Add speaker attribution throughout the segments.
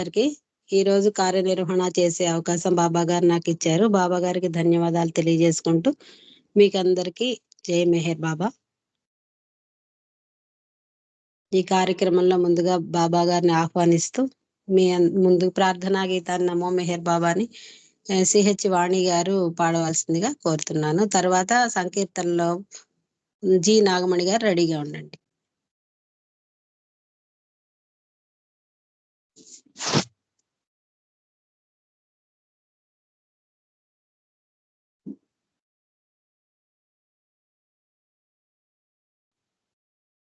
Speaker 1: గారికి ఈ రోజు కార్యనిర్వహణ చేసే అవకాశం బాబా గారు నాకు ఇచ్చారు. బాబా గారికి ధన్యవాదాలు తెలియజేసుకుంటూ మీకందరికీ జై మెహర్ బాబా. ఈ కార్యక్రమంలో ముందుగా బాబా గారిని ఆహ్వానిస్తూ మీ ముందు ప్రార్థనా గీతాన్ని నమో మెహర్ బాబాని సిహెచ్ వాణి గారు పాడవలసిందిగా కోరుతున్నాను. తర్వాత సంకీర్తనలో జి నాగమణి గారు రెడీగా ఉండండి.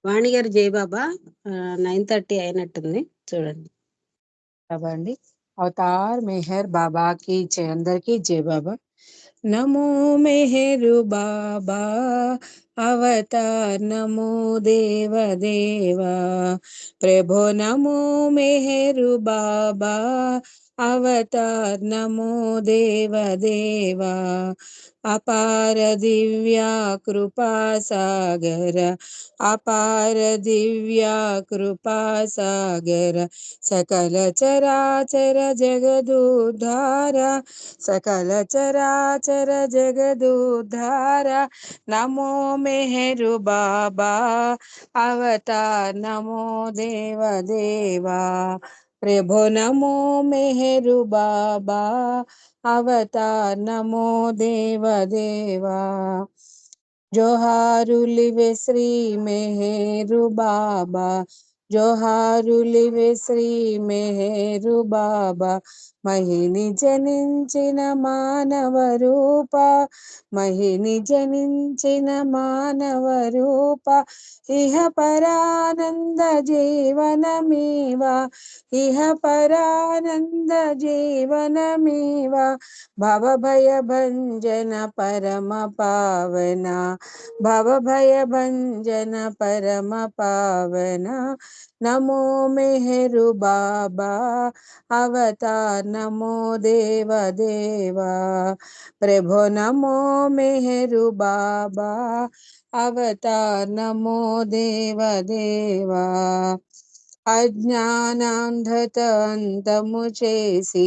Speaker 1: వాణి గారు జై బాబా 9:30 అయినట్టుంది, చూడండి.
Speaker 2: బాబా అండి. అవతార్ మెహర్ బాబా కి జై. అందరికీ జై బాబా. నమో మెహరు బాబా అవతార్ నమో దేవ దేవా ప్రభో నమో మెహరు బాబా అవతార్ నమో దేవ దేవా అపార దివ్యా కృపా సాగర అపార దివ్యా కృపా సాగర సకల చరాచర జగదుద్ధార సకల చరాచర జగదుద్ధార నమో మెహరు బాబా అవతార్ నమో దేవ దేవా ప్రభో నమో మెహరు బాబా అవతార్ నమో దేవ దేవా జోహారులివే శ్రీ మెహరు బాబా జోహారులివే శ్రీ మెహరు బాబా మహిని జనించిన మానవ రూప మహిని జనించిన మానవ రూప ఇహ పరానంద జీవనమీవా ఇహ పరానంద జీవనమీవా భవ భయ భంజన పరమ పావన భవ భయ భంజన పరమ పావన నమో మెహరు బాబా అవతార్ నమో దేవ దేవా ప్రభో నమో మెహరు బాబా అవతార్ నమో దేవ దేవా అజ్ఞానాంధత అంతము చేసి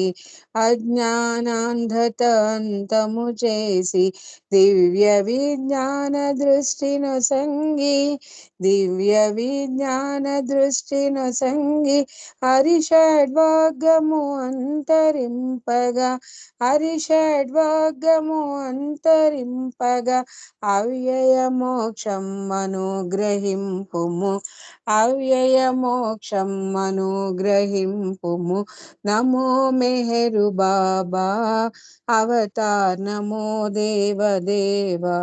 Speaker 2: అజ్ఞానాంధత అంతము చేసి దివ్య విజ్ఞాన దృష్టిను సంగి దివ్య విజ్ఞాన దృష్టిను సంగి హరిషడ్వర్గము అంతరింపగా హరిషడ్వర్గము అంతరింపగా అవ్యయ మోక్షం అనుగ్రహింపుము అవ్యయ మోక్షం అనుగ్రహింపుము నమో మెహరు బాబా అవతార్ నమో దేవ దేవా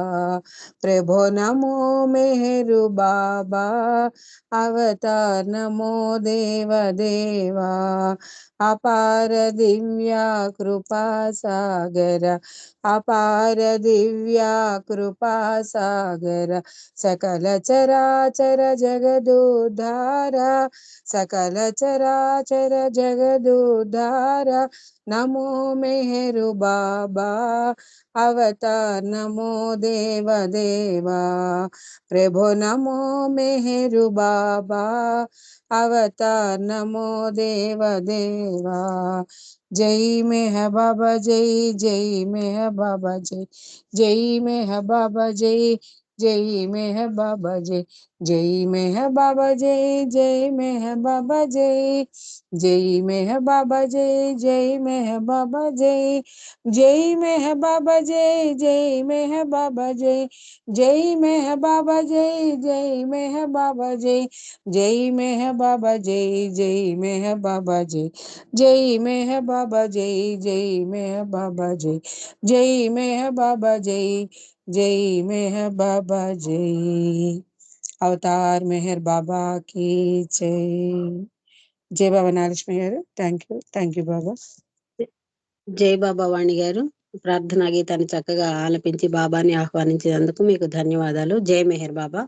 Speaker 2: ప్రభో నమో మెహరు బాబా అవతార్ నమో దేవ దేవా అపార దివ్యా కృపా సాగర అపార దివ్యా కృపా సాగర సకల చరాచర జగదుద్ధార సకల చరాచర జగదుద్ధార నమో మెహరు బాబా అవతార్ నమో దేవ దేవా ప్రభో నమో మెహరు బాబా అవతార్ నమో దేవ దేవా జై మెహ బాబా జై జై మెహ బాబా జై జై మెహ బాబా జై జై మెహ బాబా జై జై మెహ బాబా జై జై మెహ బాబా జై జై మెహ బాబా జై జై మెహ బాబా జై జై మెహ బాబా జై జై మెహ బాబా జై జై మెహ బాబా జై జై మెహ బాబా జై జై మెహ బాబా జై జై మెహ బాబా జై జై మెహ బాబా జై జై మెహ బాబా జై జై మెహ బాబా జై జై మెహ బాబా జై అవతార్ మెహర్ బాబా की జై. జై బాబా నాగలక్ష్మి గారు. థ్యాంక్ యూ బాబా.
Speaker 1: జై బాబా వాణి గారు, ప్రార్థనా గీతాన్ని చక్కగా ఆలపించి బాబాని ఆహ్వానించినందుకు మీకు ధన్యవాదాలు. జై మెహర్ బాబా.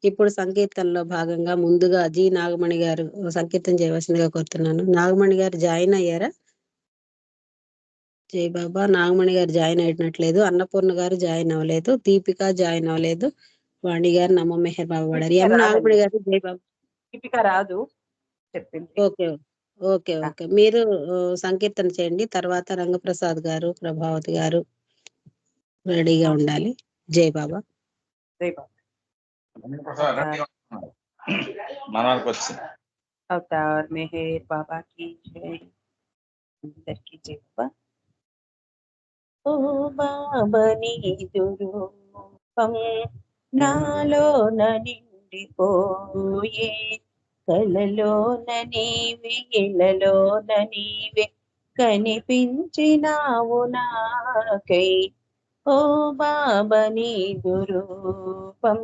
Speaker 1: ఇప్పుడు సంకీర్తనలో భాగంగా ముందుగా జి నాగమణి గారు సంకీర్తన చేయవలసిందిగా కోరుతున్నాను. నాగమణి గారు జాయిన్ అయ్యారా? జై బాబా. నాగమణి గారు జాయిన్ అయినట్లేదు. అన్నపూర్ణ గారు జాయిన్ అవ్వలేదు. దీపిక జాయిన్ అవ్వలేదు. వాణి గారు నమో మెహర్ బాబా వాడారు. ఎం నాగమణి గారు జై బాబా.
Speaker 2: దీపిక రాదు చెప్పింది.
Speaker 1: ఓకే. ఓకే. ఓకే. మీరు సంకీర్తన చేయండి. తర్వాత రంగప్రసాద్ గారు, ప్రభావతి గారు రెడీగా ఉండాలి. జై బాబా.
Speaker 2: జై బాబా. అవతార్ మెహర్ బాబా की जय. అందరికీ జై బాబా. ఓ బాబని దురూపం నాలోన నిండిపోయే, కలలోన నీవే ఇళ్ళలోన నీవే కనిపించినావు నాకై. ఓ బాబని దురూపం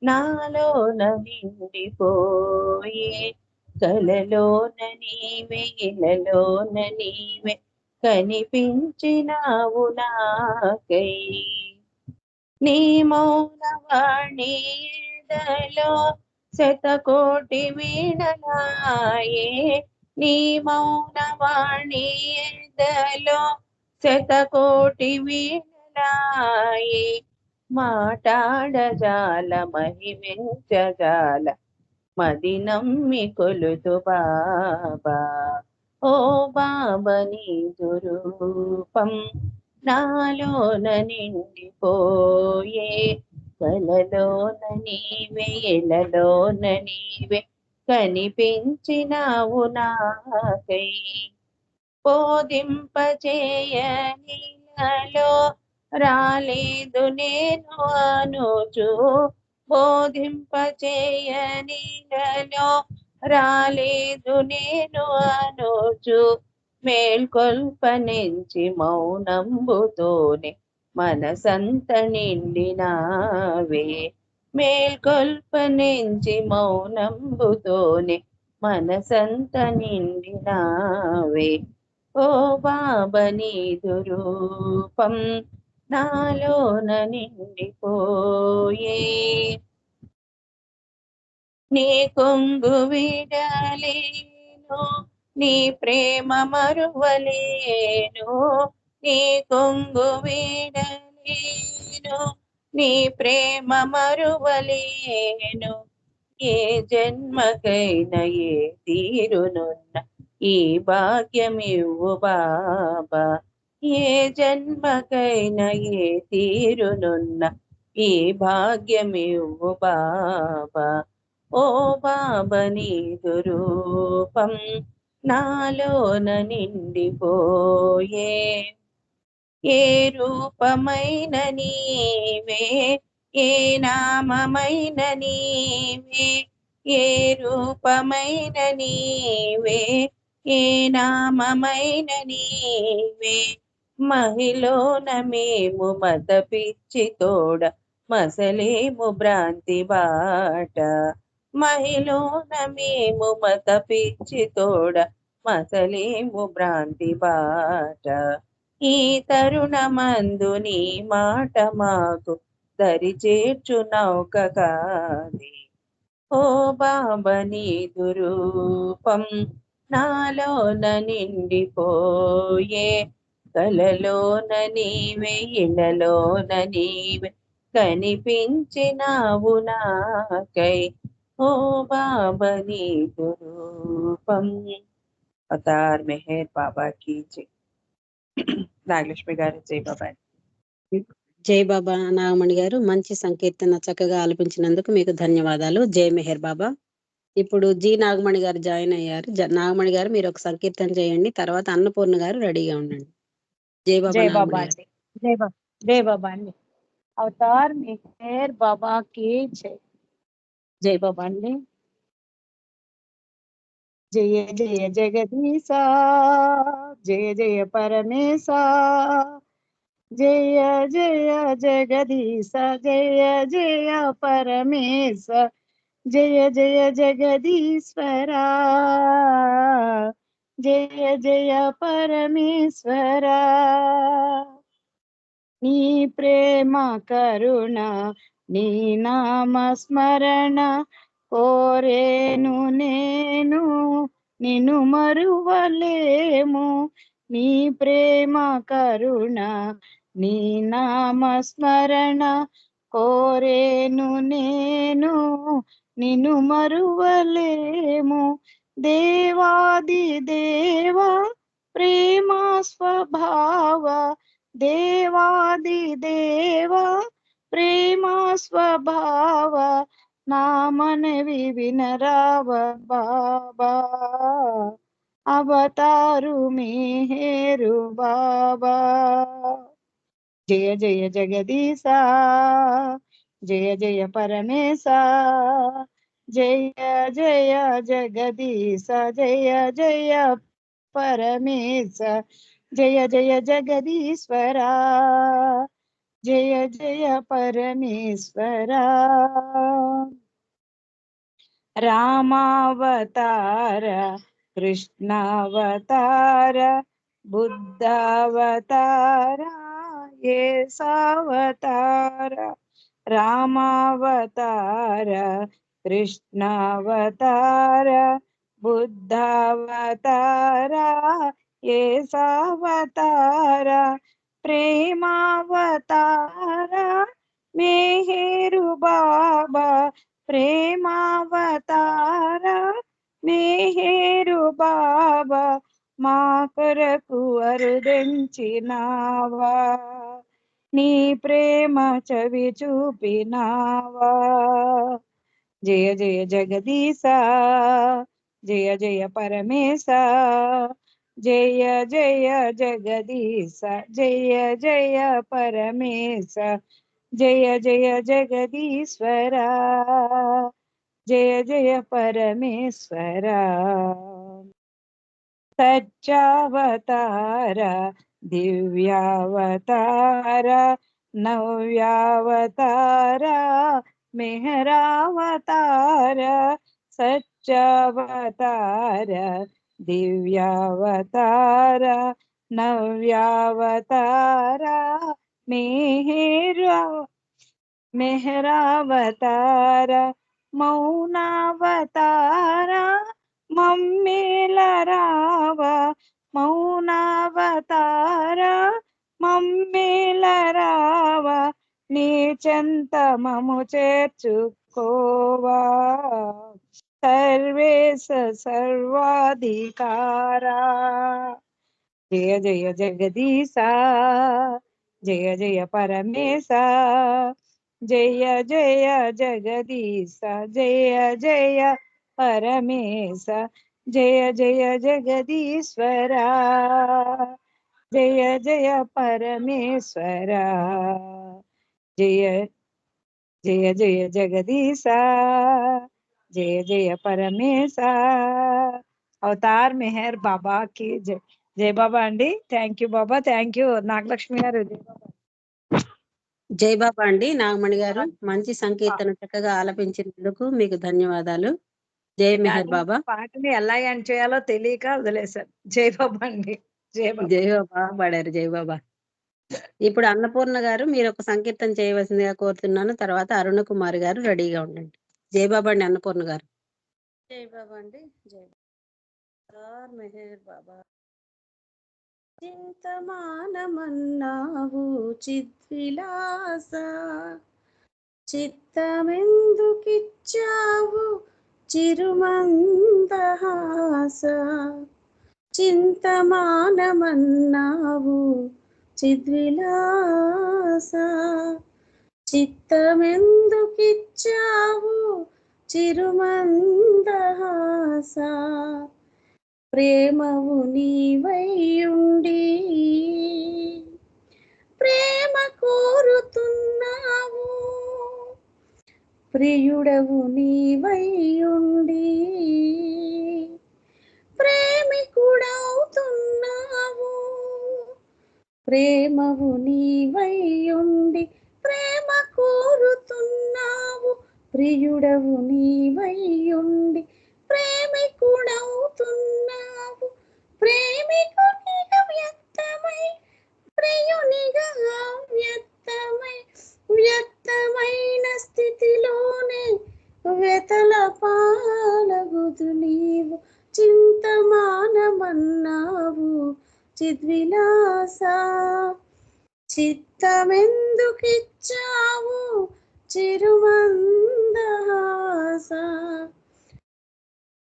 Speaker 2: నాలోన నిండిపోయే, కలలోన నీవే ఇళ్ళలోన నీవే కనిపించినావు నాకై. నీ మౌనవాణి ఎదలో శతకోటి వీణలాయే, నీ మౌనవాణి ఎదలో శతకోటి వీణలాయే. మాటాడజాల మహిమించజాల మది నమ్మి కొలుతు బాబా. ఓ బాబని దురూపం నాలోన నిండిపోయే, కలలోన నీవే ఇళ్ళలోన నీవే కనిపించినావు నాకై. బోధింపచేయనిలలో రాలేదు నేను అనుచు, బోధింపచేయనిలలో రాలేదు నేను అనుచు, మేల్కొల్పనించి మౌనంబుతోనే మనసంత నిండినావే. మేల్కొల్పనించి మౌనంబుతోనే మనసంత నిండినావే. ఓ బాబని దురూపం నాలోన నిండిపోయే, నీ కొంగు విడలేను నీ ప్రేమ మరువలేను, నీ కొంగు విడలేను నీ ప్రేమ మరువలేను. ఏ జన్మకైనా ఏ తీరునున్న ఈ భాగ్యమివ్వు బాబా. ఏ జన్మకైనా ఏ తీరునున్న ఈ భాగ్యమివ్వు బాబా. ఓ బాబని దురూపం నాలోన నిండిపోయే, ఏ రూపమైన నీవే ఏ నామమైన నీవే, ఏ రూపమైన నీవే ఏ నామమైన నీవే. మహిలోన మేము మత పిచ్చి తోడ మసలేము భ్రాంతి బాట, మహిలోన మేము మత పిచ్చి తోడ మసలేము భ్రాంతి బాట. ఈ తరుణమందు నీ మాట మాకు దరి చేర్చు నౌక కాది. ఓ బాబని దురూపం నాలోన నిండిపోయే, కలలోన నీవే ఇళ్ళలోన నీవే కనిపించినావు నాకై. ఓ బాబని దురూపం. అవతార్ మెహర్ బాబా की जय. నాగలక్ష్మి గారు జై బాబా.
Speaker 1: జై బాబా. నాగమణి గారు మంచి సంకీర్తన చక్కగా ఆలపించినందుకు మీకు ధన్యవాదాలు. జై మెహర్ బాబా. ఇప్పుడు జి నాగమణి గారు జాయిన్ అయ్యారు. నాగమణి గారు మీరు ఒక సంకీర్తన చేయండి. తర్వాత అన్నపూర్ణ గారు రెడీగా ఉండండి. జై బాబా
Speaker 3: జై బాబా
Speaker 1: నాగమణి గారు.
Speaker 3: అండి. జై బాబా అండి. అవతార్ మెహర్ బాబా కి జై. జై బాబా అండి. జయ జయ జగదీశా, జయ జయ పరమేశ, జయ జయ జగదీశ, జయ జయ పరమేశ, జయ జయ జగదీశ్వరా, జయ జయ పరమేశ్వరా. నీ ప్రేమ కరుణ నీ నామ స్మరణ కోరేను నేను నిన్ను మరువలేము. నీ ప్రేమ కరుణ నీ నామ స్మరణ కోరేను నేను నిన్ను మరువలేము. దేవాది దేవ ప్రేమ స్వభావ, దేవాది దేవ ప్రేమ స్వభావ, నా మనవి వినరావ బాబా, అవతారు మేరు బాబా. జయ జయ జగదీశా, జయ జయ పరమేశా, జయ జయ జగదీశ, జయ జయ పరమేశ, జయ జయ జగదీశ్వరా, జయ జయ పరమేశ్వరా. రామావతార, కృష్ణావతార, బుద్ధావతార, యేసావతార, రామావతార, కృష్ణావతార, బుద్ధావతార, యేసావతార, ప్రేమావతార, మేహేరు బాబా, ప్రేమావతార, మేహేరు బాబా, మా కొరకు అరుదించినావా, నీ ప్రేమ చవి చూపినావా. జయ జయ జగదీశ, జయ జయ పరమేశ, జయ జయ జగదీశ, జయ జయ పరమేశ, జయ జయ జగదీశ్వరా, జయ జయ పరమేశ్వరా. సత్యావతార, దివ్యావతార, నవ్యావతార, మెహరావతార, సత్యావతార, దివ్యావతార, నవ్యావతార, మెహరావతార, మౌనావతార, మమ్మేల రావ, మౌనావతార, మమ్మేల రావ, నీ చెంత మము చేర్చుకోవా, సర్వేశ సర్వాధికారా. జయ జయ జగదీశ, జయ జయ పరమేశ, జయ జయ జగదీశ, జయ జయ పరమేశ, జయ జయ జగదీశ్వరా, జయ జయ పరమేశ్వరా. జయ జయ జయ జగదీశ, జయ జయ పరమేశ. అవతార్ మెహర్ బాబా కి జై. జై బాబా అండి. Thank you Baba. Thank you Nagalakshmi గారు. జై బాబా.
Speaker 1: జై బాబా అండి. నాగమణి గారు మంచి సంకీర్తన చక్కగా ఆలపించినందుకు మీకు ధన్యవాదాలు. జై మెహర్ బాబా.
Speaker 3: పాటని ఎలా ఎండ్ చేయాలో తెలియక వదిలేశారు. జై బాబా అండి. జై బాబా.
Speaker 1: జై బాబా పాడారు. జై బాబా. ఇప్పుడు అన్నపూర్ణ గారు మీరు ఒక సంకీర్తన చేయవలసిందిగా కోరుతున్నాను. తర్వాత అరుణ కుమార్ గారు రెడీగా ఉండండి. జై బాబా అండి. అన్నపూర్ణ గారు.
Speaker 2: జై బాబా అండి. జై అవతార్ మెహర్ బాబా. చింతమానమన్నావు చిద్విలాస, చిత్తమెందుకిచ్చావు చిరుమందహాస, చింతమానమన్నావు చిద్విలాస, చిత్తమెందుకిచ్చావు చిరుమందహాస, ప్రేమవు నీవైయుండి ప్రేమ కోరుతున్నావు, ప్రియుడవు నీవైయుండి ప్రేమికుడవుతున్నావు, ప్రేమవు నీవైయుండి ప్రేమ కోరుతున్నావు, ప్రియుడవు నీవైయుండి ప్రేమికుడవుతున్నావు, ప్రేమికునిగా వ్యక్తమై ప్రియునిగా వ్యక్తమై వ్యక్తమైన స్థితిలోనే వెతల పాలగుదు నీవు, చింతమానమన్నావు చిద్విలాస, చిత్తమెందుకిచ్చావు చిరుమందహాస.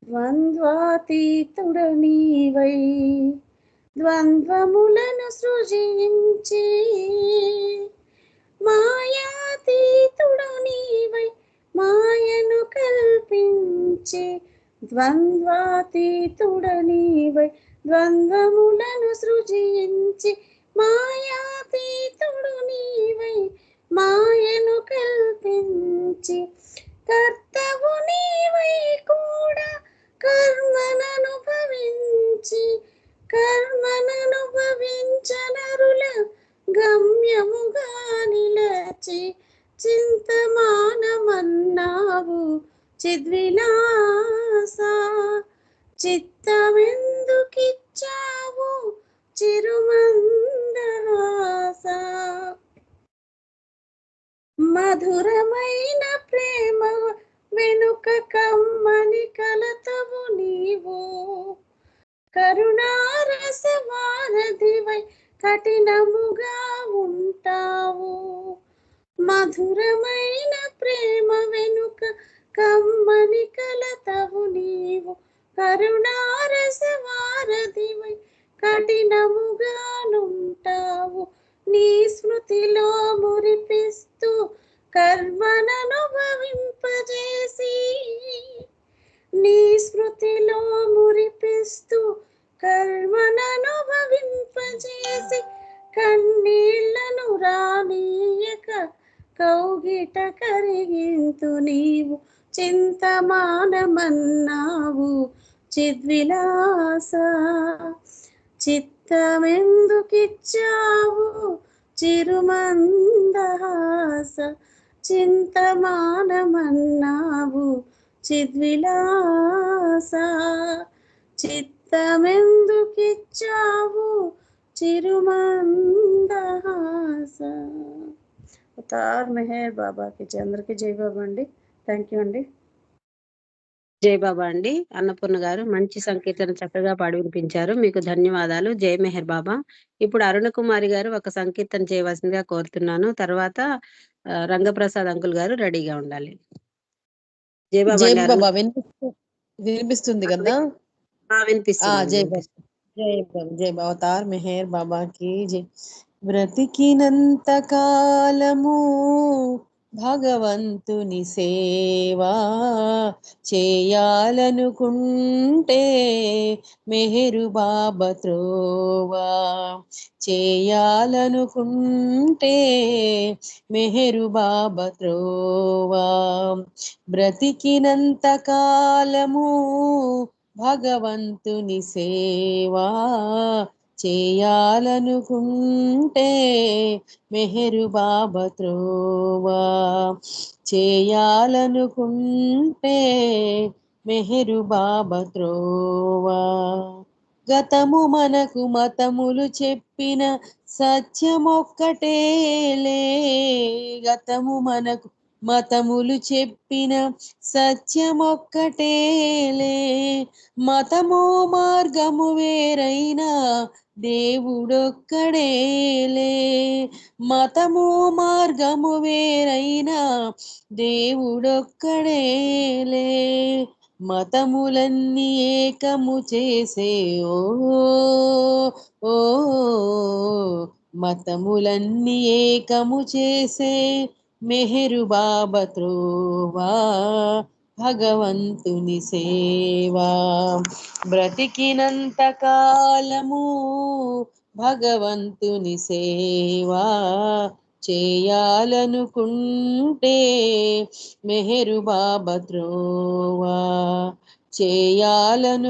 Speaker 2: ద్వంద్వాతీతుడ నీవై ద్వంద్వములను సృజించి మాయాతీతుడు నీవై మాయను కల్పించి ద్వంద్వాతీతుడ నీవై ద్వంద్వములను సృజించి మాయాతీతుడు నీవై మాయను కల్పించి కర్తవు నీవై కూడా కర్మననుభవించనరుల గమ్యముగా నిలచి చింతమానమన్నావు చిద్విలాస చిత్తమెందుకిచ్చావు చిరుమందహాస మధురమైన ప్రేమ వెనుక కమ్మని కలతవు నీవు కరుణారస వారధివై కఠినముగా ఉంటావు మధురమైన ప్రేమ వెనుక కమ్మని కలతవు నీవు కరుణారస వారధివై కఠినముగా నుంటావు నీ స్మృతిలో మురిపిస్తూ కర్మననుభవింపజేసి నీ స్మృతిలో మురిపిస్తూ కర్మననుభవింపజేసి కన్నీళ్లను రానీయక కౌగిట కరిగింతు నీవు చింతమానమన్నావు చిద్విలాస చిత్తమెందుకిచ్చావు చిరుమందహాస చింతమానమన్నావు చిద్విలాస చిత్తమెందుకిచ్చావు చిరుమందహాస అవతార్ మెహర్ బాబాకి జై. అందరికీ జై బాబా అండి. థ్యాంక్ యూ అండి.
Speaker 1: జై బాబా అండి. అన్నపూర్ణ గారు మంచి సంకీర్తన చక్కగా పాడి వినిపించారు. మీకు ధన్యవాదాలు. జై మెహర్ బాబా. ఇప్పుడు అరుణ కుమారి గారు ఒక సంకీర్తన చేయవలసిందిగా కోరుతున్నాను. తర్వాత రంగప్రసాద్ అంకుల్ గారు రెడీగా ఉండాలి. జై బాబా
Speaker 4: జై
Speaker 1: అండి.
Speaker 4: బాబా వినిపిస్తుంది కదా?
Speaker 1: వినిపిస్తుంది.
Speaker 4: జై బాబా జై బాబా జై బాబా. అవతార్ మెహర్ బాబాకి జై. బ్రతికినంత కాలము భగవంతుని సేవా చేయాలనుకుంటే మెహరు బాబా త్రోవా చేయాలనుకుంటే మెహరు బాబా త్రోవా బ్రతికినంత కాలము భగవంతుని సేవా చేయాలనుకుంటే మెహరు బాబా త్రోవా చేయాలనుకుంటే మెహరు బాబా త్రోవా గతము మనకు మతములు చెప్పిన సత్యమొక్కటేలే గతము మనకు మతములు చెప్పిన సత్యమొక్కటేలే మతము మార్గము వేరైనా దేవుడొక్కడేలే మతము మార్గము వేరైనా దేవుడొక్కడేలే మతములన్నీ ఏకము చేసే ఓ మతములన్నీ ఏకము చేసే మెహరు బాబా త్రోవా భగవంతుని సేవా బ్రతికినంత కాలము భగవంతుని సేవా చేయాలనుకుంటే మెహరు బాబా త్రోవా చేయాలనుకుంటే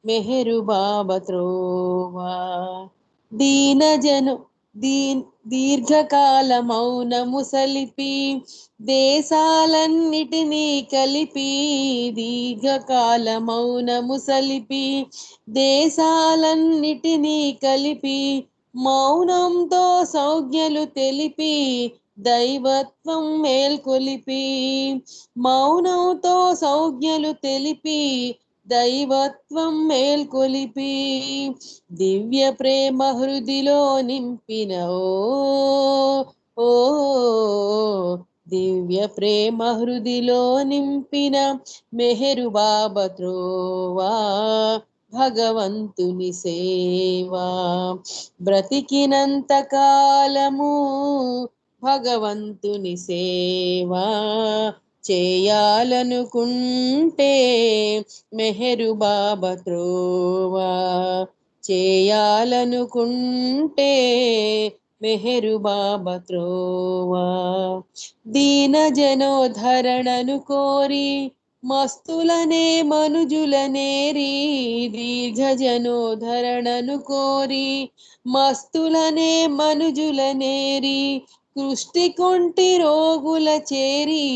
Speaker 4: మెహరు బాబా త్రోవా దీర్ఘకాల మౌనము సలిపి దేశాలన్నిటినీ కలిపి దీర్ఘకాల మౌనము సలిపి దేశాలన్నిటినీ కలిపి మౌనంతో సౌజ్ఞలు తెలిపి దైవత్వం మేల్కొలిపి మౌనంతో సౌజ్ఞలు తెలిపి దైవత్వం మేల్కొలిపి దివ్య ప్రేమ హృదిలో నింపిన ఓ దివ్య ప్రేమ హృదిలో నింపిన మెహరు బాబా త్రోవా భగవంతుని సేవా బ్రతికినంత కాలము భగవంతుని సేవా చేయాలనుకుంటే మెహరు బాబా త్రోవా చేయాలనుకుంటే మెహరు బాబా త్రోవా దీన జనోధరణను కోరి మస్తులనే మనుజులనేరి దీర్ఘ జనోధరణను కోరి మస్తులనే మనుజులనేరి కృష్టి కొంటి రోగుల చేరి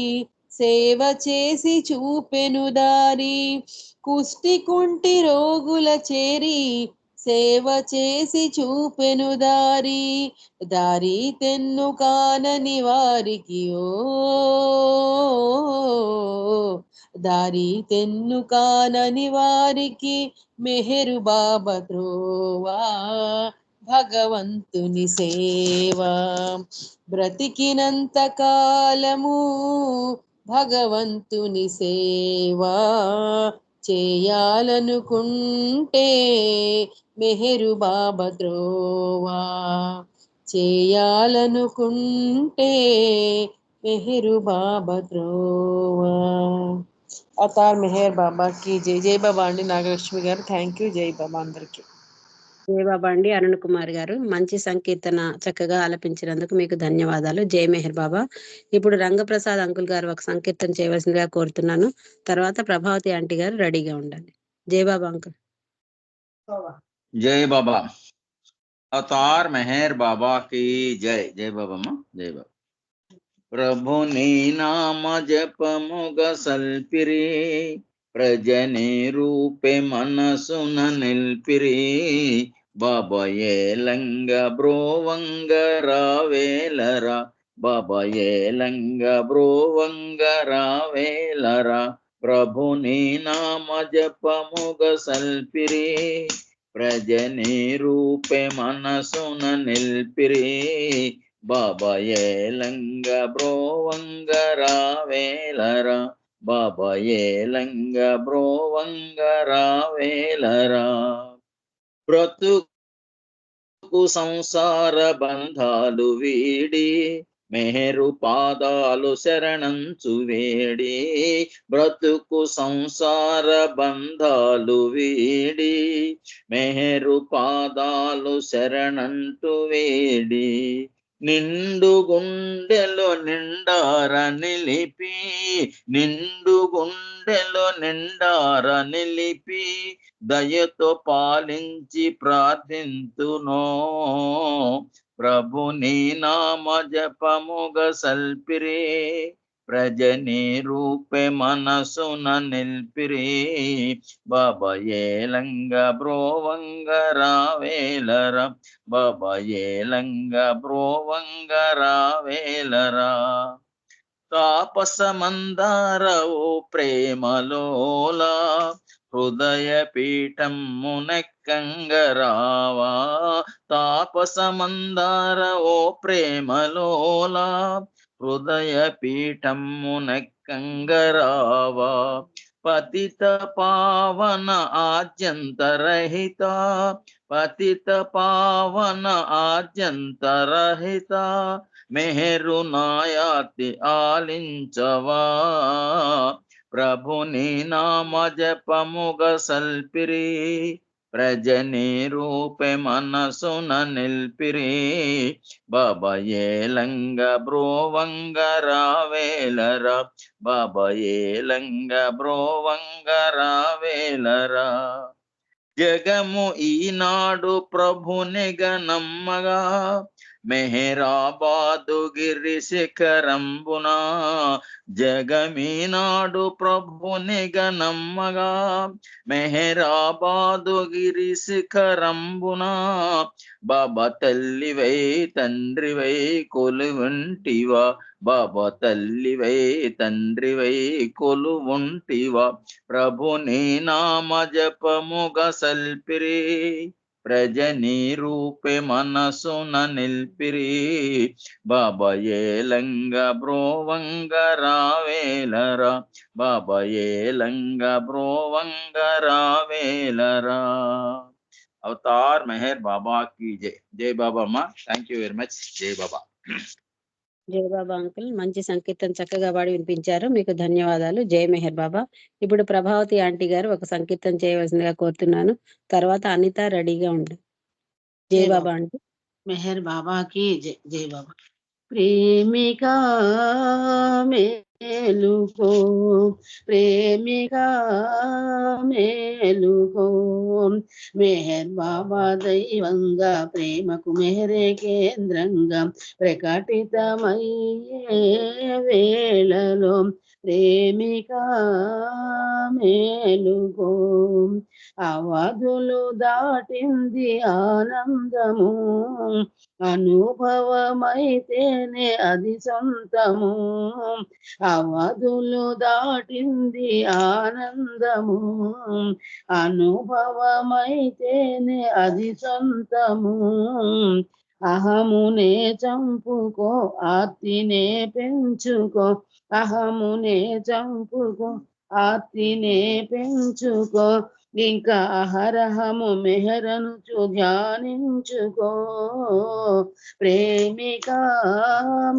Speaker 4: సేవ చేసి చూపెను దారి కుష్టి కుంటి రోగుల చేరి సేవ చేసి చూపెను దారి దారి తెన్ను కానని వారికి ఓ దారి తెన్ను కానని వారికి మెహరు బాబా త్రోవా భగవంతుని సేవా బ్రతికినంత కాలము భగవంతుని సేవా చేయాలనుకుంటే మెహరు బాబా త్రోవా చేయాలనుకుంటే మెహరు బాబా త్రోవా అవతార్ మెహర్ బాబాకి జై. జై బాబా అండి నాగలక్ష్మి గారు. Thank you. జై బాబా అందరికి.
Speaker 1: జై బాబా అండి అరుణ్ కుమార్ గారు. మంచి సంకీర్తన చక్కగా ఆలపించినందుకు మీకు ధన్యవాదాలు. జై మెహర్ బాబా. ఇప్పుడు రంగప్రసాద్ అంకుల్ గారు ఒక సంకీర్తన చేయవలసిందిగా కోరుతున్నాను. తర్వాత ప్రభావతి ఆంటీ గారు రెడీగా ఉండాలి. జై బాబా అంకుల్.
Speaker 5: జై బాబా. అవతార్ మెహర్ బాబా की जय. जय बाबा माँ. जय बाबा. प्रभु नी नाम जपमुग सल्पिरी प्रजने रूपे मनसुन निल्पिरी बाबये लंग ब्रोवंग रावेलरा बाबये लंग ब्रोवंग रावेलरा प्रभु नी नाम जपमुग सल्पिरी प्रजने रूपे मनसुन निल्पिरी బాబాయే లంగ బ్రోవంగ రావేలరా బాబాయే లంగ బ్రోవంగ రావేలరా బ్రతుకు సంసార బంధాలు వీడి మెహరు పాదాలు శరణంచు వేడి బ్రతుకు సంసార బంధాలు వీడి మెహరు పాదాలు శరణంటు వేడి నిండు గుండెలో నిండార నిలిపి నిండు గుండెలో నిండార నిలిపి దయతో పాలించి ప్రార్థింతునో ప్రభు నీ నామ జపముగ సల్పిరి ప్రజని రూపే మనసున నిల్పిరి బాబాయే లంగ బ్రోవంగ రావేలరా బాబాయే లంగ బ్రోవంగ రావేలరా తాపసమందార ఓ ప్రేమలోలా హృదయ పీఠం మునెక్కంగరావా తాపసమందార ఓ ప్రేమలోలా హృదయ పీఠం మునెక్కంగరావా పతిత పావన ఆద్యంతరహిత పతిత పావన ఆద్యంతరహిత మెహరు నాయాతి ఆలించవా ప్రభు నీ నామ జపముగ సల్పిరి ప్రజని రూపే మనసున నిల్పిరి బాబాయే లంగ బ్రోవంగ రావేలరా బాబాయే లంగ బ్రోవంగ రావేలరా జగము ఈనాడు ప్రభునిగ నమ్మగా మెహరాబాదు గిరి శిఖరంబున జగమీనాడు ప్రభునిగ నమ్మగా మెహరాబాదు గిరి శిఖరంబున బాబా తల్లివై తండ్రివై కొలువుంటివా బాబా తల్లివై తండ్రివై కొలువుంటివా ప్రభు నీ నామ జపముగ సల్పిరి ప్రజని రూపే మనసున నిల్పిరి బాబా ఏలంగ బ్రోవంగ రావేలరా బాబా ఏలంగ బ్రోవంగ రావేలరా. అవతార్ మెహర్ బాబా की जय. జై బాబా అమ్మ. Thank you very much. జై బాబా.
Speaker 1: జై బాబా అంకుల్, మంచి సంకీర్తన చక్కగా పాడి వినిపించారు, మీకు ధన్యవాదాలు. జై మెహర్ బాబా. ఇప్పుడు ప్రభావతి ఆంటీ గారు ఒక సంకీర్తన చేయవలసిందిగా కోరుతున్నాను. తర్వాత అనిత రెడీగా ఉండు. జై బాబా ఆంటీ.
Speaker 2: మెహర్ బాబాకి జై. జై బాబా. ప్రేమికా మేలుకో, ప్రేమికా మేలుకో, మెహర్ బాబా దైవంగా ప్రేమకు మెహరే కేంద్రంగా ప్రకటితమయ్యే వేళలో ప్రేమికా మేలుకో, అవధులు దాటింది ఆనందము, అనుభవమైతేనే అది సొంతము, అవధులు దాటింది ఆనందము, అనుభవమైతేనే అది సొంతము, అహమునే చంపుకో ఆర్తినే పెంచుకో, అహమునే చంపుకో ఆర్తినే పెంచుకో, ఇంకా అహరహము మెహరను ధ్యానించుకో, ప్రేమికా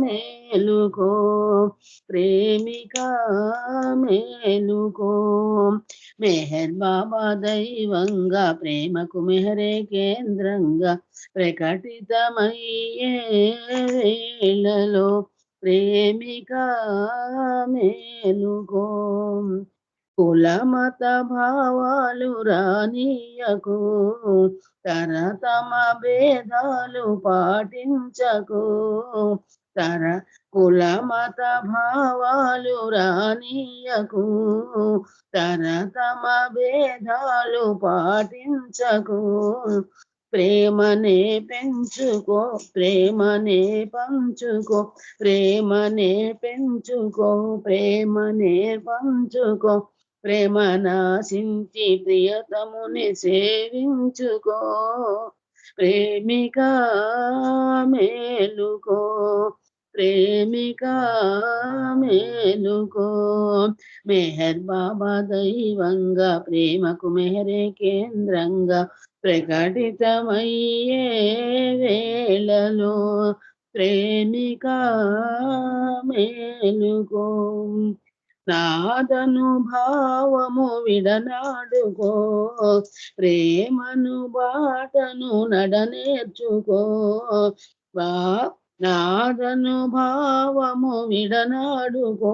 Speaker 2: మేలుకో, ప్రేమికా మేలుకో, మెహర్ బాబా దైవంగా ప్రేమకు మెహరే కేంద్రంగా ప్రకటితమయ్యే వేళలో ప్రేమికా మేలుకో, కులమత భావాలు రానీయకు, తరతమ భేదాలు పాటించకు, కులమత భావాలు రానీయకు, తరతమ భేదాలు పాటించకు, ప్రేమనే పెంచుకో ప్రేమనే పంచుకో, ప్రేమనే పెంచుకో ప్రేమనే పంచుకో, ప్రేమ నాశించి ప్రియతముని సేవించుకో, ప్రేమికా మేలుకో, ప్రేమికా మేలుకో, మెహర్ బాబా దైవంగా ప్రేమకు మెహరే కేంద్రంగా ప్రకటితమయ్యే వేళలో ప్రేమికా మేలుకో, నాదను భావము విడనాడుకో, ప్రేమను బాటను నడనేర్చుకో, నాదను భావము విడనాడుకో,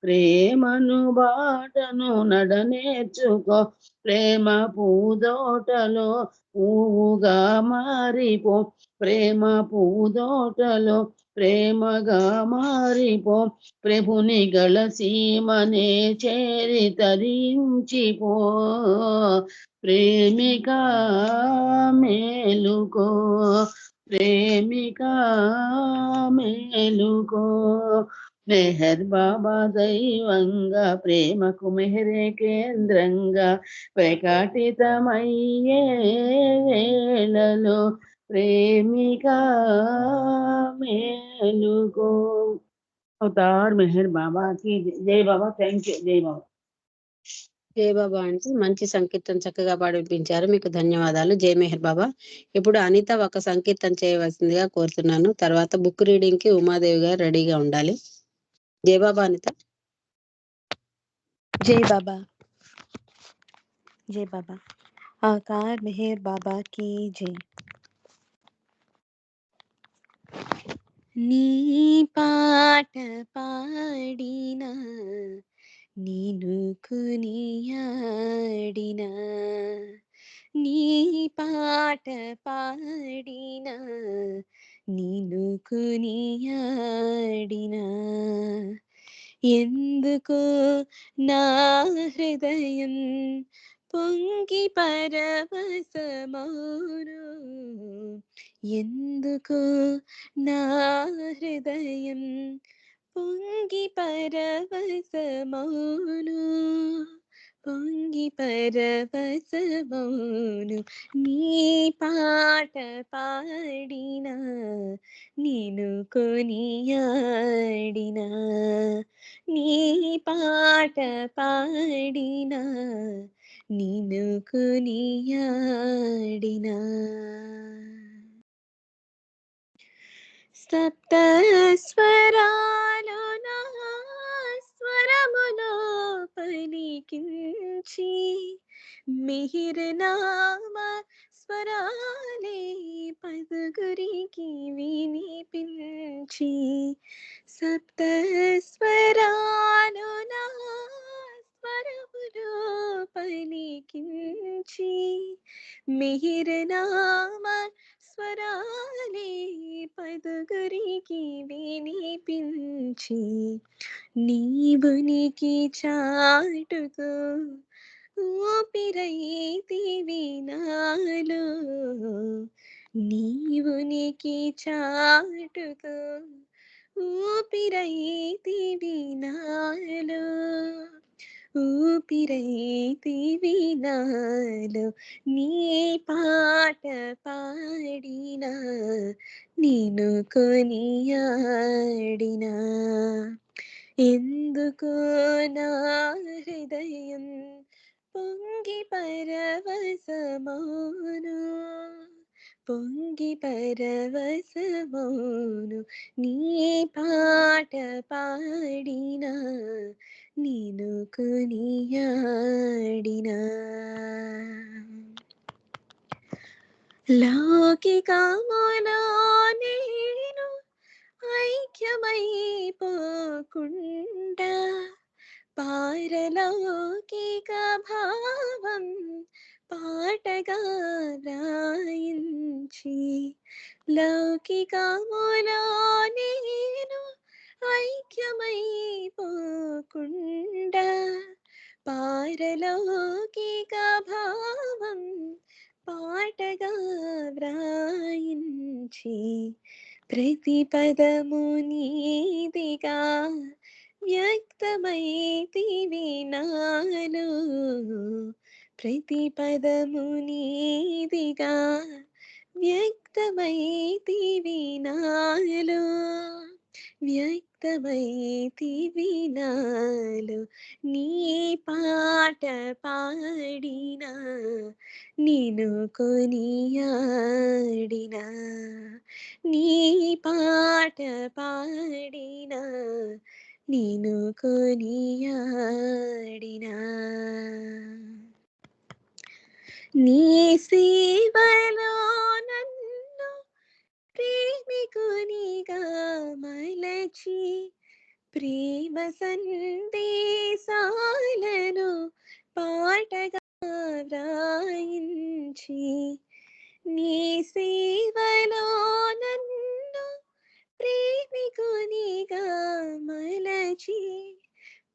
Speaker 2: ప్రేమను బాటను నడనేర్చుకో, ప్రేమ పూదోటలో పువ్వుగా మారిపో, ప్రేమ పూదోటలో ప్రేమగా మారిపో, ప్రభుని గళసీమనే చేరి తరించిపో, ప్రేమికా మేలుకో, ప్రేమికా మేలుకో, మెహర్ బాబా దైవంగా ప్రేమకు మెహరే కేంద్రంగా ప్రకటితమయ్యే వేళలో ప్రేమికా మేలుకో. అవతార్ మెహర్ బాబాకి జై బాబా. Thank you. జై బాబా.
Speaker 1: జై బాబా అంటే మంచి సంకీర్తన చక్కగా పాడి వినిపించారు, మీకు ధన్యవాదాలు. జై మెహర్ బాబా. ఇప్పుడు అనిత ఒక సంకీర్తన చేయవలసిందిగా కోరుతున్నాను. తర్వాత బుక్ రీడింగ్ కి ఉమాదేవి గారు రెడీగా ఉండాలి. జై బాబా అనిత.
Speaker 6: जय बाबा. जय बाबा. आकार मेहर बाबा की जय. नी पाट पाडिना नीनु कुनियाडिना, नी पाट पाडिना नीनु कुनियाडिना, ఎందుకు నా హృదయం పొంగి పరవశమౌను, ఎందుకు నా హృదయం పొంగి పరవశమౌను, పొంగి పరవశమౌను నీ పాట పాడినా నిన్ను కొనియాడినా నీ పాట పాడినా నిన్ను కొనియాడినా సప్త స్వరాలు నా స్వరములో పలికించి మిహిరనామ స్వరాలే పదుగురికి వినిపించి సప్త స్వరాలు నా స్వరములో పలికించి మిహిరనామ స్వరాలే పదుగురికి వినిపించి నీవునికి చాటుతూ ఊపిరైతివి నాలో నీవునికి చాటుతూ ఊపిరైతివి నాలో ఊపిరైతివి నాలో నీ పాట పాడినా నిన్ను కొనియాడినా ఎందుకో నా హృదయం పొంగి పరవశమౌను పొంగి పరవశమౌను నీ పాట పాడినా నిన్ను కొనియాడినా లౌకికములో నేను ఐక్యమైపోకుండా పారలౌకిక భావం పాటగా వ్రాయించి లౌకికములో నేను ఐక్యమైపోకుండా పారలౌకిక భావం పాటగా వ్రాయించి ప్రతి పదము నీదిగా వ్యక్తమైతివి నాలో ప్రతి పదము నీదిగా వ్యక్తమైతివి నాలో వ్యక్తమైతివి నాలో నీ పాట పాడినా నిన్ను కొనియాడినా నీ పాట పాడినా నిన్ను కొనియాడినా నీ సేవలో నన్ను ప్రేమికునిగా మలచి ప్రేమ సందేశాలను పాటగా వ్రాయించి నీ సేవలో నన్ను ప్రేమికునిగా మలచి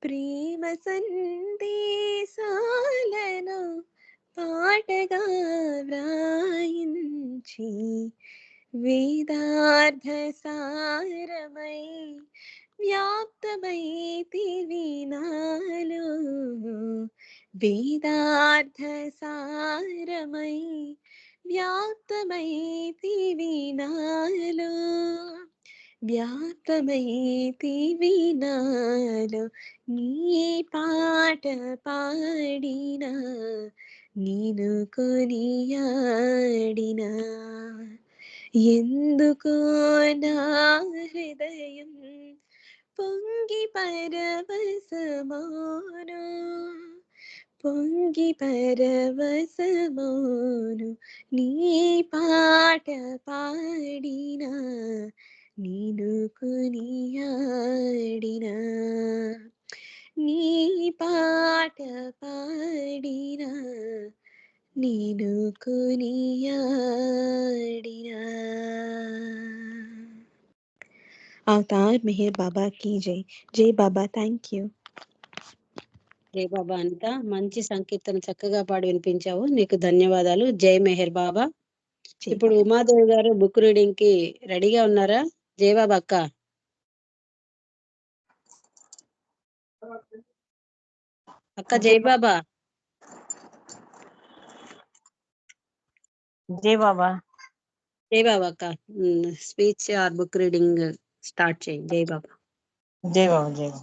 Speaker 6: ప్రేమ సందేశాలను పాటగా వ్రాయించి వేదార్థ సారమై వ్యాప్తమైతివి నాలో వేదార్థ సారమై వ్యాప్తమైతివి నాలో వ్యాప్తమైతివి నాలో నీ పాట పాడినా నిన్ను కొనియాడినా ఎందుకో నా హృదయం పొంగి పరవశమౌను పొంగి పరవశమౌను నీ పాట పాడినా నిన్ను కొనియాడినా నీ పాట పాడినా నిన్ను కొనియాడినా అవతార్ మెహర్ బాబా की जय जय बाबा थैंक यू
Speaker 1: జై బాబా అనిత మంచి సంకీర్తన చక్కగా పాడి వినిపించావు, నీకు ధన్యవాదాలు. జై మెహర్ బాబా.
Speaker 6: जय
Speaker 1: ఇప్పుడు
Speaker 6: बाबा
Speaker 1: ఉమాదేవి గారు బుక్ రీడింగ్ కి రెడీగా ఉన్నారా? జై బాబా అక్క. అక్క జై బాబా.
Speaker 3: జై బాబా.
Speaker 1: జై బాబా అక్క. Speech or book reading start చేయి. జై బాబా.
Speaker 3: జై బాబా. జై బాబా.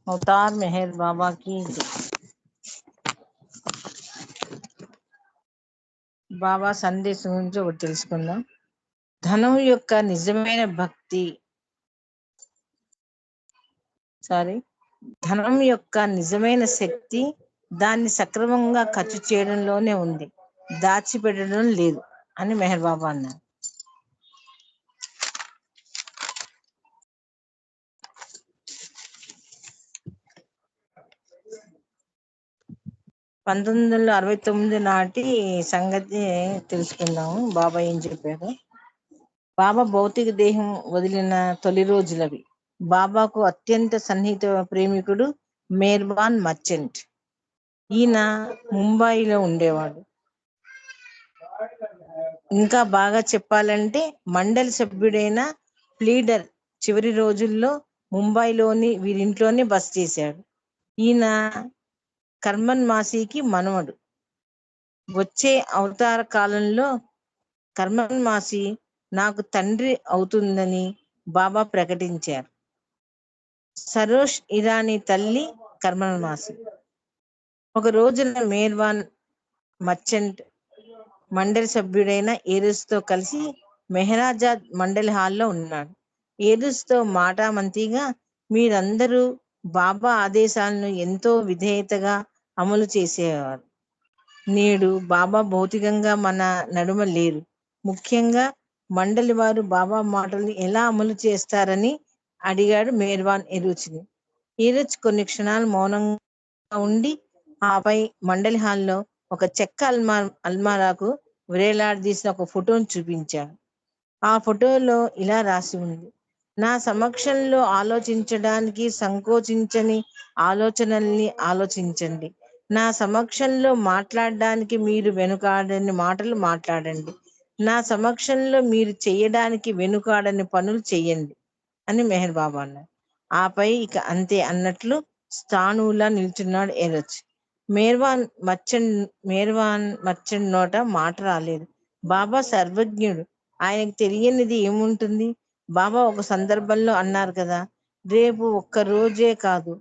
Speaker 3: అవతార్ మెహర్ బాబా కి జై. బాబా సందేశం గురించి ఒకటి తెలుసుకుందాం. ధనం యొక్క నిజమైన భక్తి ధనం యొక్క నిజమైన శక్తి దాన్ని సక్రమంగా ఖర్చు చేయడంలోనే ఉంది, దాచిపెట్టడం లేదు అని మెహర్ బాబా అన్నారు. (1969) నాటి సంగతి తెలుసుకుందాము. బాబా ఏం చెప్పారు. బాబా భౌతిక దేహం వదిలిన తొలి రోజులవి. బాబాకు అత్యంత సన్నిహిత ప్రేమికుడు మెహర్బాన్ మర్చెంట్. ఈయన ముంబాయిలో ఉండేవాడు. ఇంకా బాగా చెప్పాలంటే మండలి సభ్యుడైన ప్లీడర్ చివరి రోజుల్లో ముంబైలోని వీరింట్లోనే బస చేశాడు. ఈయన కర్మన్ మాసీకి మనవడు. వచ్చే అవతార కాలంలో కర్మన్ మాసి నాకు తండ్రి అవుతుందని బాబా ప్రకటించారు. సరోష్ ఇరానీ తల్లి కర్మన్ మాసి. ఒక రోజున మెహర్బాన్ మర్చెంట్ మండలి సభ్యుడైన ఏరుస్తో కలిసి మెహరాజాద్ మండలి హాల్లో ఉన్నాడు. ఏరుస్తో మాటామంతిగా, మీరందరూ బాబా ఆదేశాలను ఎంతో విధేయతగా అమలు చేసేవారు. నేడు బాబా భౌతికంగా మన నడుమ లేరు. ముఖ్యంగా మండలి వారు బాబా మాటలను ఎలా అమలు చేస్తారని అడిగాడు మెహర్బాన్ ఏరుచ్ని. ఏరుచ్ కొన్ని క్షణాలు మౌనంగా ఉండి ఆపై మండలి హాల్లో ఒక చెక్క అల్మారాకు వేలాడదీసిన ఒక ఫోటోను చూపించాడు. ఆ ఫోటోలో ఇలా రాసి ఉంది: నా సమక్షంలో ఆలోచించడానికి సంకోచించని ఆలోచనల్ని ఆలోచించండి. నా సమక్షంలో మాట్లాడడానికి మీరు వెనుకాడని మాటలు మాట్లాడండి. నా సమక్షంలో మీరు చేయడానికి వెనుకాడని పనులు చెయ్యండి అని మెహర్ బాబా అన్నారు. ఆపై ఇక అంతే అన్నట్లు స్థాణువులా నిల్చున్నాడు ఏరచ్. మెహర్బాన్ మర్చెంట్ నోట మాట రాలేదు. బాబా సర్వజ్ఞుడు, ఆయనకు తెలియనిది ఏముంటుంది. బాబా ఒక సందర్భంలో అన్నారు కదా, రేపు ఒక్క రోజే కాదు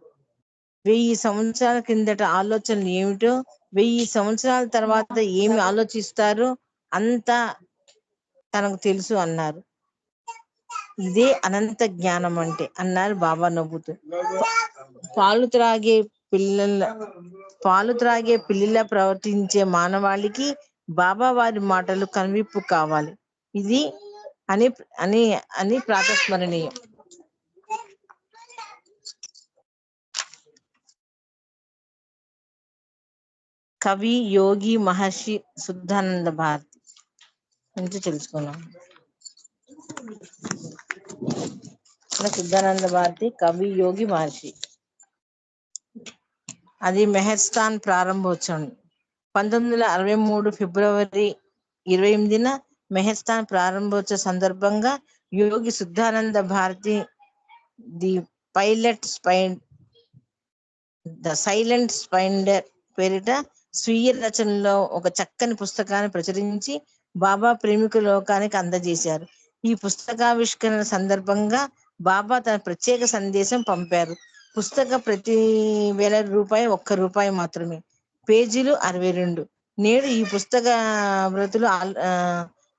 Speaker 3: 1000 సంవత్సరాల కిందట ఆలోచనలు ఏమిటో 1000 సంవత్సరాల తర్వాత ఏమి ఆలోచిస్తారో అంతా తనకు తెలుసు అన్నారు. ఇదే అనంత జ్ఞానం అంటే అన్నారు బాబా నవ్వుతూ. పాలు త్రాగే పిల్లిలా ప్రవర్తించే మానవాళికి బాబా వారి మాటలు కనువిప్పు కావాలి. ఇది అని అని అని ప్రాతస్మరణీయం. కవి యోగి మహర్షి శుద్ధానంద భారతి నుంచి తెలుసుకున్నాం. శుద్ధానంద భారతి కవి యోగి మహర్షి. అది మెహర్స్థాన్ ప్రారంభోత్సవం 1963 ఫిబ్రవరి 28న మెహర్స్థాన్ ప్రారంభోత్సవ సందర్భంగా యోగి శుద్ధానంద భారతి ద సైలెంట్ స్పైండర్ పేరిట స్వీయ రచనలో ఒక చక్కని పుస్తకాన్ని ప్రచురించి బాబా ప్రేమిక లోకానికి అందజేశారు. ఈ పుస్తకావిష్కరణ సందర్భంగా బాబా తన ప్రత్యేక సందేశం పంపారు. పుస్తక ప్రతి 1000 రూపాయి ₹1 మాత్రమే. పేజీలు 62. నేడు ఈ పుస్తక ప్రతులు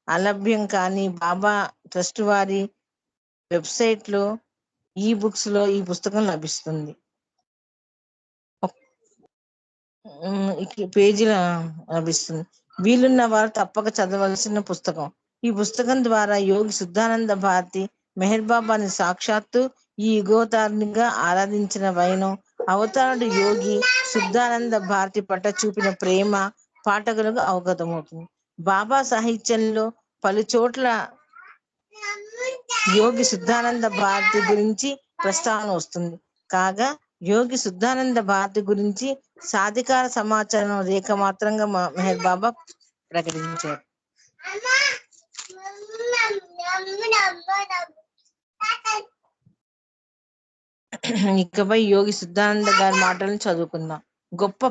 Speaker 3: అలభ్యం కానీ బాబా ట్రస్ట్ వారి వెబ్సైట్ లో ఈ బుక్స్ లో ఈ పుస్తకం లభిస్తుంది. పేజీల లభిస్తుంది. వీలున్న వారు తప్పక చదవలసిన పుస్తకం. ఈ పుస్తకం ద్వారా యోగి శుద్ధానంద భారతి మెహర్ బాబాని సాక్షాత్తు ఈ యుగోతారునిగా ఆరాధించిన వైనం అవతారుడు యోగి శుద్ధానంద భారతి పట్ల చూపిన ప్రేమ పాఠకులకు అవగతమవుతుంది. బాబా సాహిత్యంలో పలు చోట్ల యోగి శుద్ధానంద భారతి గురించి ప్రస్తావన వస్తుంది. కాగా యోగి శుద్ధానంద భారతి గురించి సాధికార సమాచారం రేఖ మాత్రంగా మెహర్ బాబా ప్రకటించారు. ఇకపై యోగి శుద్ధానంద గారి మాటలను చదువుకుందాం. గొప్ప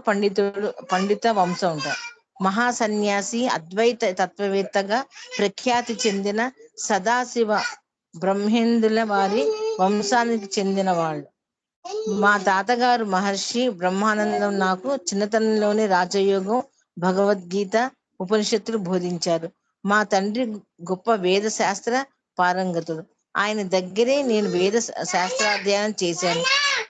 Speaker 3: పండిత వంశం ఉంటారు. మహాసన్యాసి, అద్వైత తత్వవేత్తగా ప్రఖ్యాతి చెందిన సదాశివ బ్రహ్మేంద్రుల వారి వంశానికి చెందిన వాళ్ళు. మా తాతగారు మహర్షి బ్రహ్మానందం నాకు చిన్నతనంలోనే రాజయోగం, భగవద్గీత, ఉపనిషత్తులు బోధించారు. మా తండ్రి గొప్ప వేద శాస్త్ర పారంగతుడు. ఆయన దగ్గరే నేను వేద శాస్త్రాధ్యయనం చేశాను.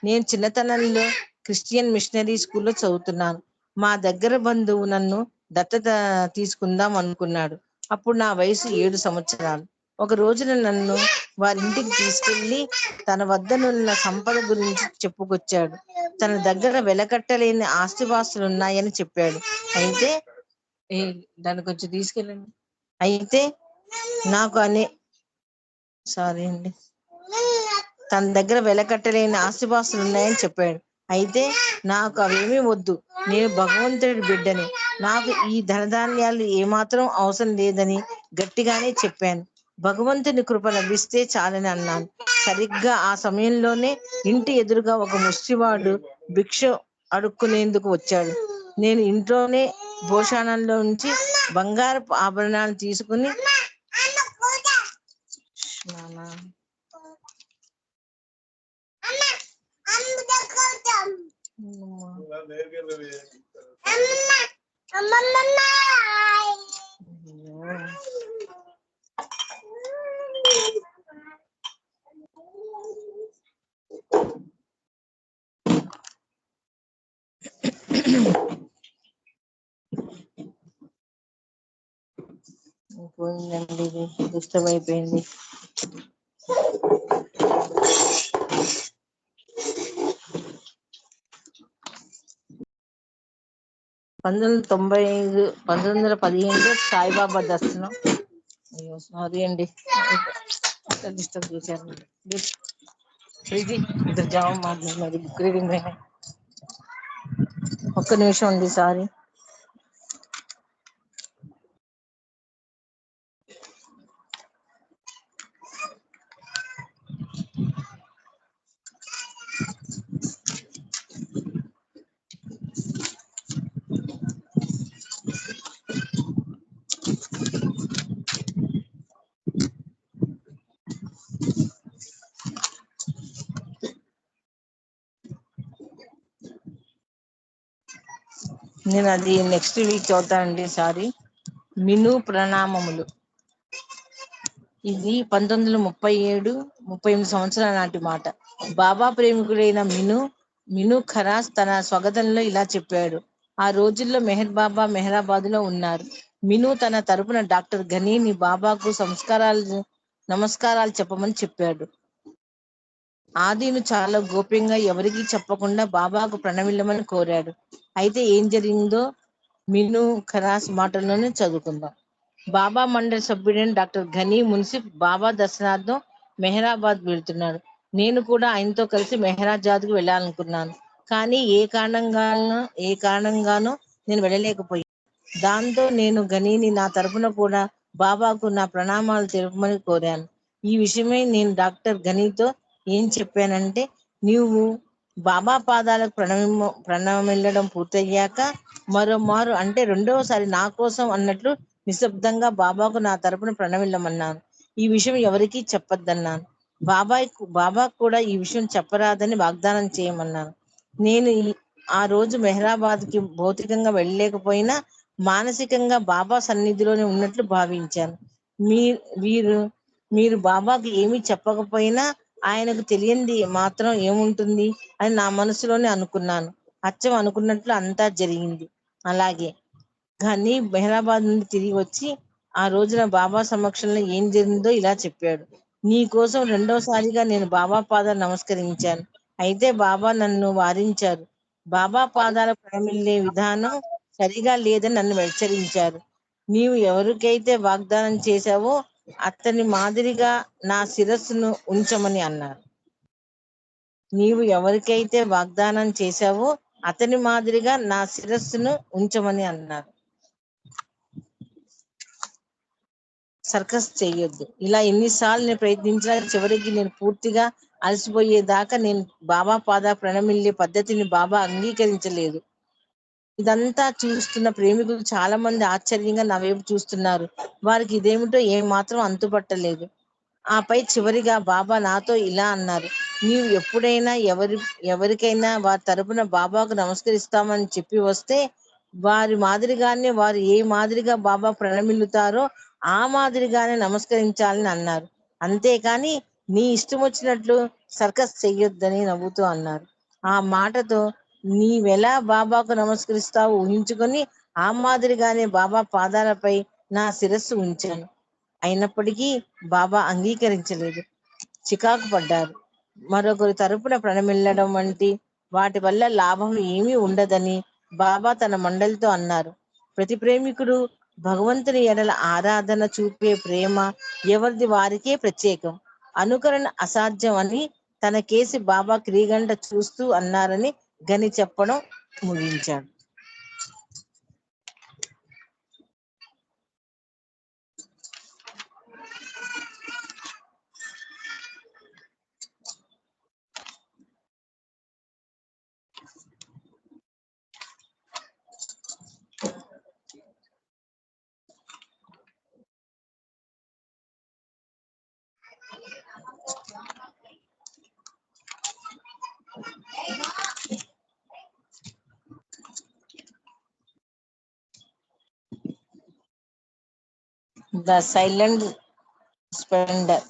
Speaker 3: నేను చిన్నతనంలో క్రిస్టియన్ మిషనరీ స్కూల్లో చదువుతున్నాను. మా దగ్గర బంధువు నన్ను దత్తత తీసుకుందాం అనుకున్నాడు. అప్పుడు నా వయసు 7 సంవత్సరాలు. ఒక రోజున నన్ను వారింటికి తీసుకెళ్లి తన వద్దనున్న సంపద గురించి చెప్పుకొచ్చాడు. తన దగ్గర వెలకట్టలేని ఆస్తిపాస్తులు ఉన్నాయని చెప్పాడు. అయితే దాన్ని కొంచెం తీసుకెళ్ళండి. అయితే నాకు సారీ అండి, తన దగ్గర వెలకట్టలేని ఆస్తిపాస్తులు ఉన్నాయని చెప్పాడు. అయితే నాకు అవేమీ వద్దు, నేను భగవంతుడి బిడ్డని, నాకు ఈ ధనధాన్యాలు ఏమాత్రం అవసరం లేదని గట్టిగానే చెప్పాను. భగవంతుని కృప లభిస్తే చాలని అన్నాను. సరిగ్గా ఆ సమయంలోనే ఇంటి ఎదురుగా ఒక ముష్టివాడు భిక్ష అడుక్కునేందుకు వచ్చాడు. నేను ఇంట్లోనే భోషాణంలో నుంచి బంగారపు ఆభరణాలు తీసుకుని పోయిందండి, ఇది డిస్టర్బ్ అయిపోయింది. (1995) 1915 సాయిబాబా దర్శనం. అయ్యో సారీ అండి, డిస్టర్బ్ చేశారు. ఇద్దరు జాబ్ మాట్లాడుతున్నారు, బుక్ రీడింగ్. ఒక్క నిమిషం అండి, సారీ. నేను అది నెక్స్ట్ వీక్ చదువుతానండి, సారీ. మిను ప్రణామములు. ఇది 1937-38 సంవత్సరాల నాటి మాట. బాబా ప్రేమికుడైన మిను ఖరాస్ తన స్వాగతంలో ఇలా చెప్పాడు. ఆ రోజుల్లో మెహర్ బాబా మెహరాబాద్ లో ఉన్నారు. మిను తన తరపున డాక్టర్ ఘనీని బాబాకు నమస్కారాలు చెప్పమని చెప్పాడు. ఆదిను చాలా గోప్యంగా ఎవరికీ చెప్పకుండా బాబాకు ప్రణమిల్లమని కోరాడు. అయితే ఏం జరిగిందో మిను ఖరాస్ మాటల్లోనే చదువుకుందాం. బాబా మండలి సభ్యుడైన డాక్టర్ ఘనీ మున్సిఫ్ బాబా దర్శనార్థం మెహరాబాద్ వెళ్తున్నాడు. నేను కూడా ఆయనతో కలిసి మెహరాబాద్కు వెళ్ళాలనుకున్నాను. కానీ ఏ కారణంగానో నేను వెళ్ళలేకపోయాను. దాంతో నేను ఘనీని నా తరపున కూడా బాబాకు నా ప్రణామాలు తెలుపమని కోరాను. ఈ విషయమై నేను డాక్టర్ ఘనీతో ఏం చెప్పానంటే, నీవు బాబా పాదాలకు ప్రణమిల్లడం పూర్తయ్యాక మరోమారు, అంటే రెండవసారి నా కోసం అన్నట్లు నిశ్శబ్దంగా బాబాకు నా తరపున ప్రణమిల్లమన్నాను. ఈ విషయం ఎవరికీ చెప్పొద్దన్నాను. బాబాకు కూడా ఈ విషయం చెప్పరాదని వాగ్దానం చేయమన్నాను. నేను ఆ రోజు మెహరాబాద్కి భౌతికంగా వెళ్ళలేకపోయినా మానసికంగా బాబా సన్నిధిలోనే ఉన్నట్లు భావించాను. మీరు బాబాకు ఏమీ చెప్పకపోయినా ఆయనకు తెలియంది మాత్రం ఏముంటుంది అని నా మనసులోనే అనుకున్నాను. అచ్చం అనుకున్నట్లు అంతా జరిగింది. అలాగే ఘనీ మెహరాబాద్ నుండి తిరిగి వచ్చి ఆ రోజున బాబా సమక్షంలో ఏం జరిగిందో ఇలా చెప్పాడు. నీ కోసం రెండోసారిగా నేను బాబా పాదాలు నమస్కరించాను. అయితే బాబా నన్ను వారించారు. బాబా పాదాల ప్రణమిల్లే విధానం సరిగా లేదని నన్ను హెచ్చరించారు. నీవు ఎవరికైతే వాగ్దానం చేశావో అతని మాదిరిగా నా శిరస్సును ఉంచమని అన్నారు. నీవు ఎవరికైతే వాగ్దానం చేశావో అతని మాదిరిగా నా శిరస్సును ఉంచమని అన్నారు. సర్కస్ చెయ్యొద్దు. ఇలా ఎన్నిసార్లు నేను ప్రయత్నించినా చివరికి నేను పూర్తిగా అలసిపోయేదాకా నేను బాబా పాద ప్రణమిల్లే పద్ధతిని బాబా అంగీకరించలేదు. ఇదంతా చూస్తున్న ప్రేమికులు చాలా మంది ఆశ్చర్యంగా నా వైపు చూస్తున్నారు. వారికి ఇదేమిటో ఏమాత్రం అంతుపట్టలేదు. ఆపై చివరిగా బాబా నాతో ఇలా అన్నారు, నీవు ఎప్పుడైనా ఎవరికైనా వారి తరపున బాబాకు నమస్కరిస్తామని చెప్పి వస్తే వారి మాదిరిగానే వారు ఏ మాదిరిగా బాబా ప్రణమిల్లుతారో ఆ మాదిరిగానే నమస్కరించాలని అన్నారు. అంతేకాని నీ ఇష్టం వచ్చినట్లు సర్కస్ చెయ్యొద్దని నవ్వుతూ అన్నారు. ఆ మాటతో నీవెలా బాబాకు నమస్కరిస్తావు ఊహించుకొని ఆ మాదిరిగానే బాబా పాదాలపై నా శిరస్సు ఉంచాను. అయినప్పటికీ బాబా అంగీకరించలేదు. చికాకు పడ్డారు. మరొకరి తరపున ప్రణమిల్లడం వంటి వాటి వల్ల లాభం ఏమీ ఉండదని బాబా తన మండలితో అన్నారు. ప్రతి ప్రేమికుడు భగవంతుని ఎడల ఆరాధన చూపే ప్రేమ ఎవరిది వారికే ప్రత్యేకం. అనుకరణ అసాధ్యం అని తన కేసి బాబా క్రీగంట చూస్తూ అన్నారని గని చెప్పడం ముగించాడు. ద సైలెంట్ స్పెండర్,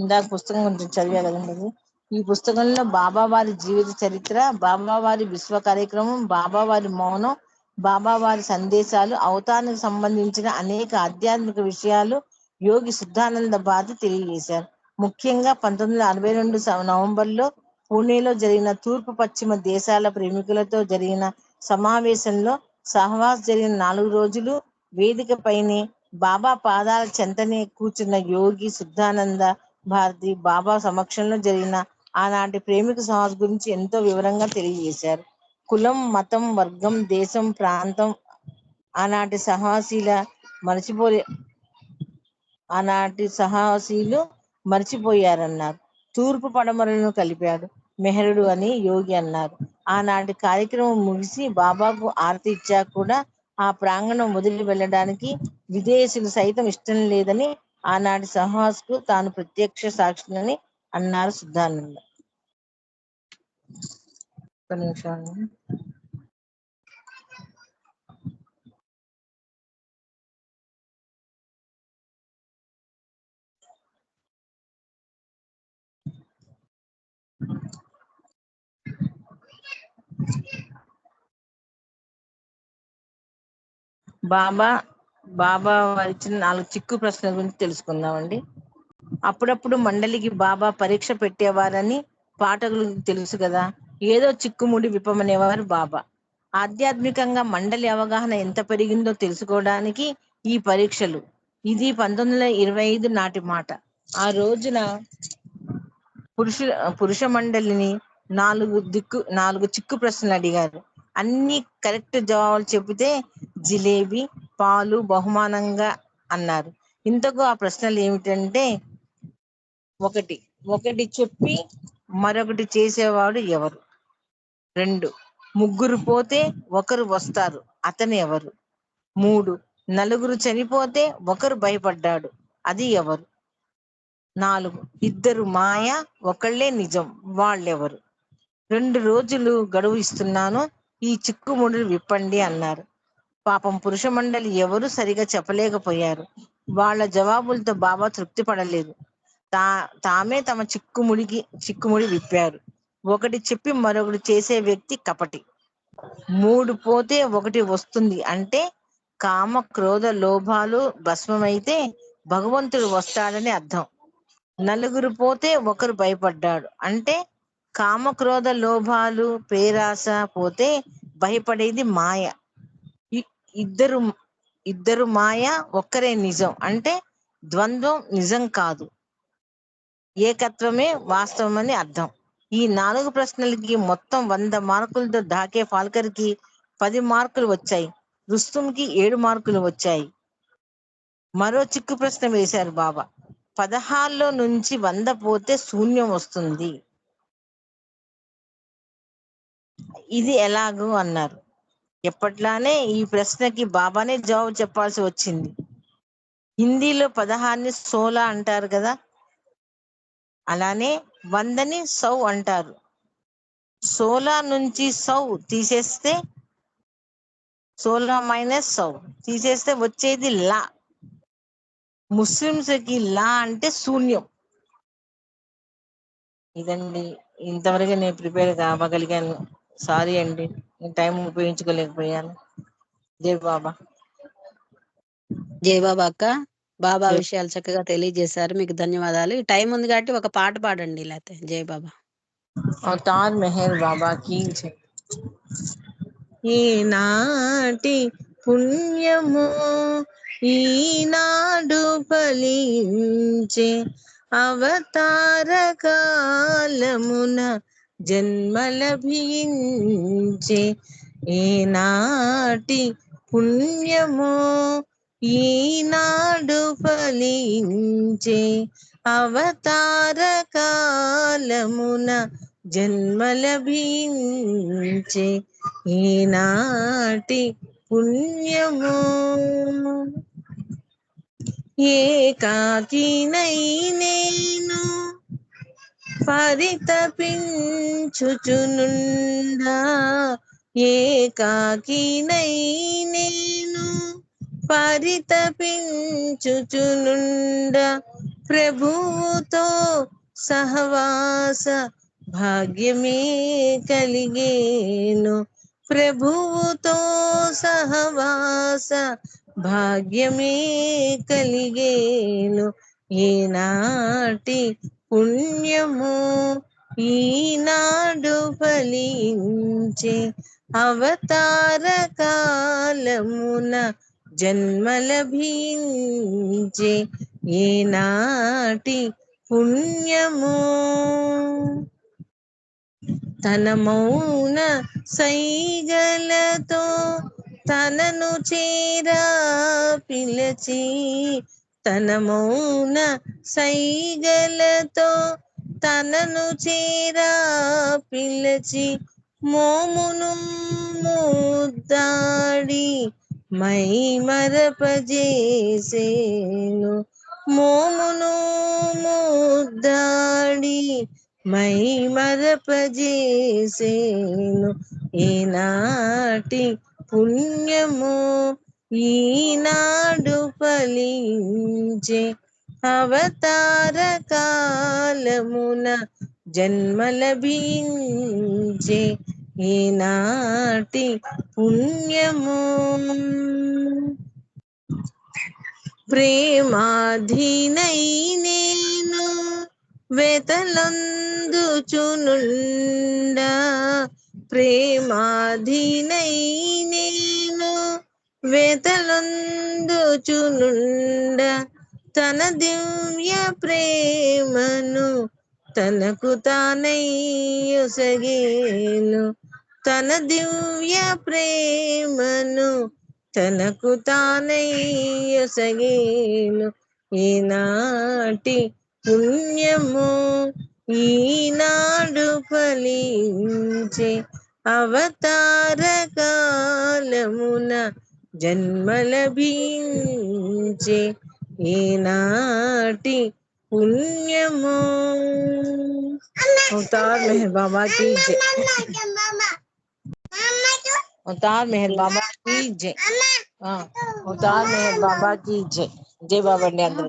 Speaker 3: ఇందాక పుస్తకం గురించి చదివా కదండి అది. ఈ పుస్తకంలో బాబా వారి జీవిత చరిత్ర, బాబా వారి విశ్వ కార్యక్రమం, బాబా వారి మౌనం, బాబా వారి సందేశాలు, అవతారానికి సంబంధించిన అనేక ఆధ్యాత్మిక విషయాలు యోగి సిద్ధానంద బాధ తెలియజేశారు. ముఖ్యంగా 1962 నవంబర్లో పూణేలో జరిగిన తూర్పు పశ్చిమ దేశాల ప్రేమికులతో జరిగిన సమావేశంలో సహవాస్ జరిగిన 4 రోజులు వేదిక పైనే బాబా పాదాల చెంతనే కూర్చున్న యోగి సిద్ధానంద భారతి బాబా సమక్షంలో జరిగిన ఆనాటి ప్రేమిక సమాజ్ గురించి ఎంతో వివరంగా తెలియజేశారు. కులం, మతం, వర్గం, దేశం, ప్రాంతం ఆనాటి సాహసీలు మర్చిపోయారన్నారు. తూర్పు పడమరలను కలిపాడు మెహరుడు అని యోగి అన్నారు. ఆనాటి కార్యక్రమం ముగిసి బాబాకు ఆరతి ఇచ్చాక కూడా ఆ ప్రాంగణం వదిలి వెళ్ళడానికి విదేశీయులు సైతం ఇష్టం లేదని ఆనాటి సహవాస్కు తాను ప్రత్యక్ష సాక్షిని అన్నారు సిద్ధానంద. ఒక నిమిషం. బాబా వారిచ్చిన 4 చిక్కు ప్రశ్నల గురించి తెలుసుకుందామండి. అప్పుడప్పుడు మండలికి బాబా పరీక్ష పెట్టేవారని పాఠకులకు తెలుసు కదా. ఏదో చిక్కుముడి విప్పమనేవారు బాబా. ఆధ్యాత్మికంగా మండలి అవగాహన ఎంత పెరిగిందో తెలుసుకోవడానికి ఈ పరీక్షలు. ఇది 1925 నాటి మాట. ఆ రోజున పురుష మండలిని 4 చిక్కు ప్రశ్నలు అడిగారు. అన్ని కరెక్ట్ జవాబులు చెబితే జిలేబీ, పాలు బహుమానంగా అన్నారు. ఇంతకు ఆ ప్రశ్నలు ఏమిటంటే, ఒకటి చెప్పి మరొకటి చేసేవాడు ఎవరు? 2, ముగ్గురు పోతే ఒకరు వస్తారు, అతను ఎవరు? 3, నలుగురు చనిపోతే ఒకరు భయపడ్డాడు, అది ఎవరు? 4, ఇద్దరు మాయ, ఒకళ్ళే నిజం, వాళ్ళెవరు? 2 రోజులు గడువు ఇస్తున్నాను, ఈ చిక్కుముడిని విప్పండి అన్నారు. పాపం పురుష మండలి ఎవరు సరిగా చెప్పలేకపోయారు. వాళ్ళ జవాబులతో బాబా తృప్తి పడలేదు. తామే తమ చిక్కుముడి విప్పారు. ఒకటి చెప్పి మరొకటి చేసే వ్యక్తి కపటి. 3 పోతే 1 వస్తుంది అంటే కామ క్రోధ లోభాలు భస్మమైతే భగవంతుడు వస్తాడని అర్థం. 4 పోతే ఒకరు భయపడ్డాడు అంటే కామ క్రోధ లోభాలు పేరాస పోతే భయపడేది మాయ. ఇద్దరు మాయ, ఒక్కరే నిజం అంటే ద్వంద్వం నిజం కాదు, ఏకత్వమే వాస్తవమని అర్థం. ఈ 4 ప్రశ్నలకి మొత్తం 100 మార్కులతో ఢాకే ఫాల్కర్ కి 10 మార్కులు వచ్చాయి. రుస్తుంకి 7 మార్కులు వచ్చాయి. మరో చిక్కు ప్రశ్న వేశారు బాబా. 16లో నుంచి 100 పోతే శూన్యం వస్తుంది, ఇది ఎలాగూ అన్నారు. ఎప్పట్లానే ఈ ప్రశ్నకి బాబానే జవాబు చెప్పాల్సి వచ్చింది. హిందీలో 16ని 16 అంటారు కదా, అలానే 100ని 100 అంటారు. 16 నుంచి 100 తీసేస్తే 16 మైనస్ 100 తీసేస్తే వచ్చేది లా. ముస్లిమ్స్ కి లా అంటే శూన్యం. ఇదండి, ఇంతవరకు నేను ప్రిపేర్ కావగలిగాను. సారీ అండి, టైం ఉపయోగించుకోలేకపోయాను. జై బాబా.
Speaker 1: జై బాబా అక్క, బాబా
Speaker 3: జై
Speaker 1: విషయాలు చక్కగా తెలియజేశారు, మీకు ధన్యవాదాలు. ఈ టైం ఉంది కాబట్టి ఒక పాట పాడండి లేకపోతే. జై బాబా.
Speaker 3: అవతార్ మెహర్ బాబా కీ జై. ఈనాటి పుణ్యము ఈనాడు ఫలించే, అవతార కాలమున జన్మలభించే. ఈనాటి పుణ్యము ఈనాడు ఫలించే, అవతార కాలమున జన్మలభించే. ఈనాటి పుణ్యము ఏకాకినై నేను పరితపించుచునుండా, ఏకాకినై నేను పరితపించుచునుండా, ప్రభువుతో సహవాస భాగ్యమే కలిగేను. ప్రభువుతో సహవాస భాగ్యమే కలిగేను. ఈనాటి పుణ్యము ఈనాడు ఫలించే, అవతార కాలమున జన్మలభించే. ఈనాటి పుణ్యము తన మౌన సైగలతో తనను చేరా పిలచి, తన మౌన సైగలతో తనను చేరా పిలచి, మోమును ముద్దాడి మై మరపజేసేను. మోమును ముద్దాడి మై మరపజేసేను. ఈనాటి పుణ్యము ఈనాడు ఫలించే, అవతార కాలమున జన్మలభించే. ఈనాటి పుణ్యము ప్రేమాధీనై నేను వెతలందుచునుండా, ప్రేమాధీనై నేను వెతలందుచునుండా, తన దివ్య ప్రేమను తనకు తానై యొసగేను. తన దివ్య ప్రేమను తనకు తానై యొసగేను. ఈనాటి పుణ్యము ఈనాడు ఫలించే, అవతార కాలమున జన్మలభించే. ఈనాటి పుణ్యము అవతార్ మెహర్ బాబా की जय, అవతార్ మెహర్ బాబా की जय, అవతార్ మెహర్ బాబా की जय. జై బాబా అండి అందరూ.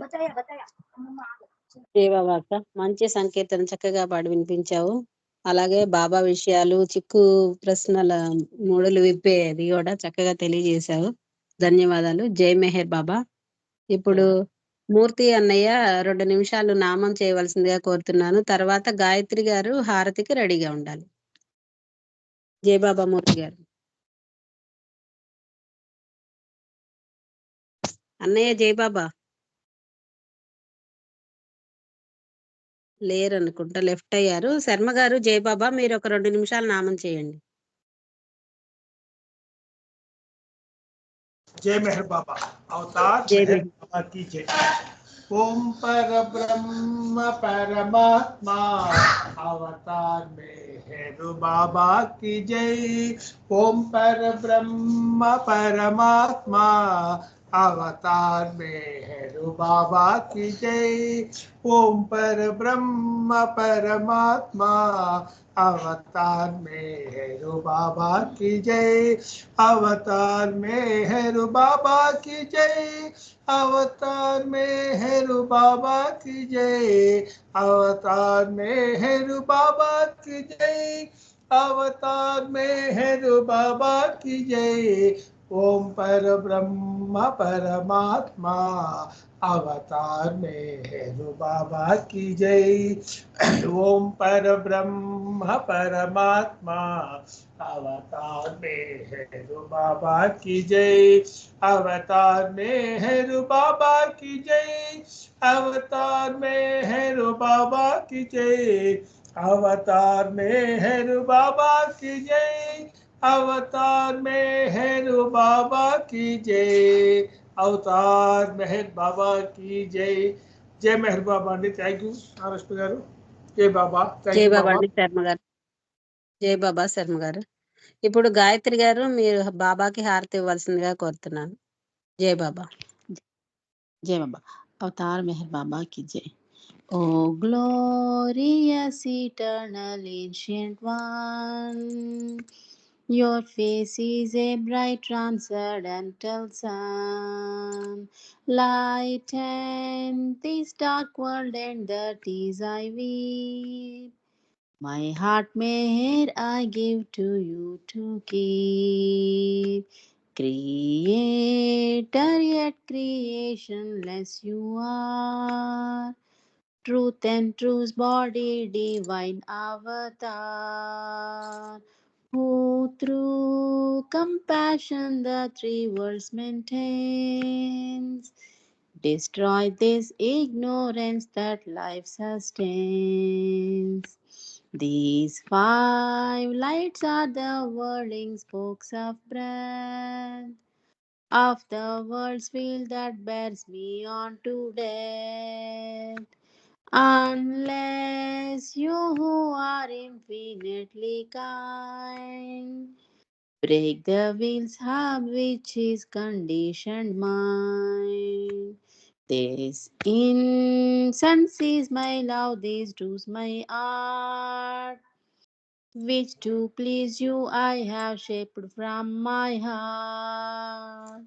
Speaker 1: జై బాబా అక్క, మంచి సంకీర్తన చక్కగా పాడి వినిపించావు. అలాగే బాబా విషయాలు, చిక్కు ప్రశ్నల మూడలు విప్పేది కూడా చక్కగా తెలియజేశావు. ధన్యవాదాలు. జై మెహర్ బాబా. ఇప్పుడు మూర్తి అన్నయ్య 2 నిమిషాలు నామం చేయవలసిందిగా కోరుతున్నాను. తర్వాత గాయత్రి గారు హారతికి రెడీగా ఉండాలి. జై బాబా మూర్తి గారు. అన్నయ్య జై బాబా. లేరు అనుకుంటా, లెఫ్ట్ అయ్యారు. శర్మ గారు జై బాబా, మీరు ఒక 2 నిమిషాలు నామం చేయండి.
Speaker 7: जय मेहर बाबा, अवतार
Speaker 1: जय
Speaker 7: मेहर
Speaker 1: मेहर।
Speaker 7: बाबा की जय। ओम पर ब्रह्म परमात्मा अवतार मेहर बाबा की जय। ओम पर ब्रह्म परमात्मा अवतार मेहर बाबा की जय। ओम पर ब्रह्म परमात्मा अवतार मेहर बाबा की जय। अवतार मेहर बाबा की जय। अवतार मेहर बाबा की जय। अवतार मेहर बाबा की जय। अवतार मेहर बाबा की जय। ओम पर ब्रह्म परमात्मा अवतार मेहर बाबा की जय। ओम पर ब्रह्म परमात्मा अवतार मेहर बाबा की जय। अवतार मेहर बाबा की जय। अवतार मेहर बाबा की जय। अवतार मेहर बाबा की जय। अवतार मेहर बाबा की जय। अवतार मेहर बाबा की जय। जय मेहर बाबा అండి. థ్యాంక్ యూ ఆర్ఎస్పి గారు. జై బాబా. థ్యాంక్
Speaker 1: జై
Speaker 7: యూ
Speaker 1: బాబా
Speaker 7: బాబా.
Speaker 1: అండి శర్మ గారు. జై బాబా శర్మ గారు. ఇప్పుడు గాయత్రి గారు మీరు బాబాకి హారతి ఇవ్వాల్సిందిగా కోరుతున్నాను. జై బాబా.
Speaker 2: जय बाबा। अवतार मेहर बाबा की जय। O glorious eternal ancient one, your face is a bright transcendental sun, lighten this dark world and that is I weep. My heart meher I give to you to keep. Creator yet creationless you are. Truth and truth's body, divine avatar. Who through compassion the three worlds maintains. Destroy this ignorance that life sustains. These five lights are the whirling spokes of breath of the world's wheel that bears me on to death. Unless you who are infinitely kind break the wheel's hub which is conditioned mind. This incense is my love, these do's my art, which to please you I have shaped from my heart.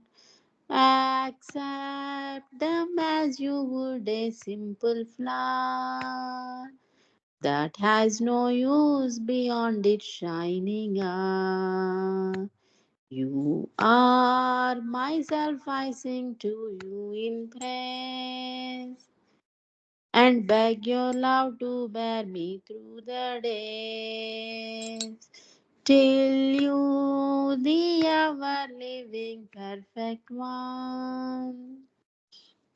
Speaker 2: Accept them as you would a simple flower that has no use beyond its shining hour. You are myself, I sing to you in praise and beg your love to bear me through the days till you, the ever living perfect one,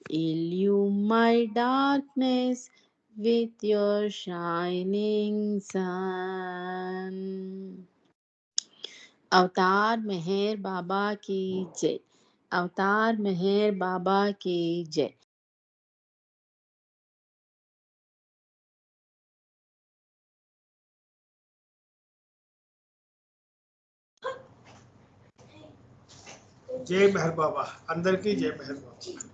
Speaker 2: illume my darkness with your shining sun. अवतार मेहर बाबा की जय। अवतार मेहर बाबा की जय।
Speaker 7: జై మెహర్ బాబా. అందరికీ జై మెహర్ బాబా.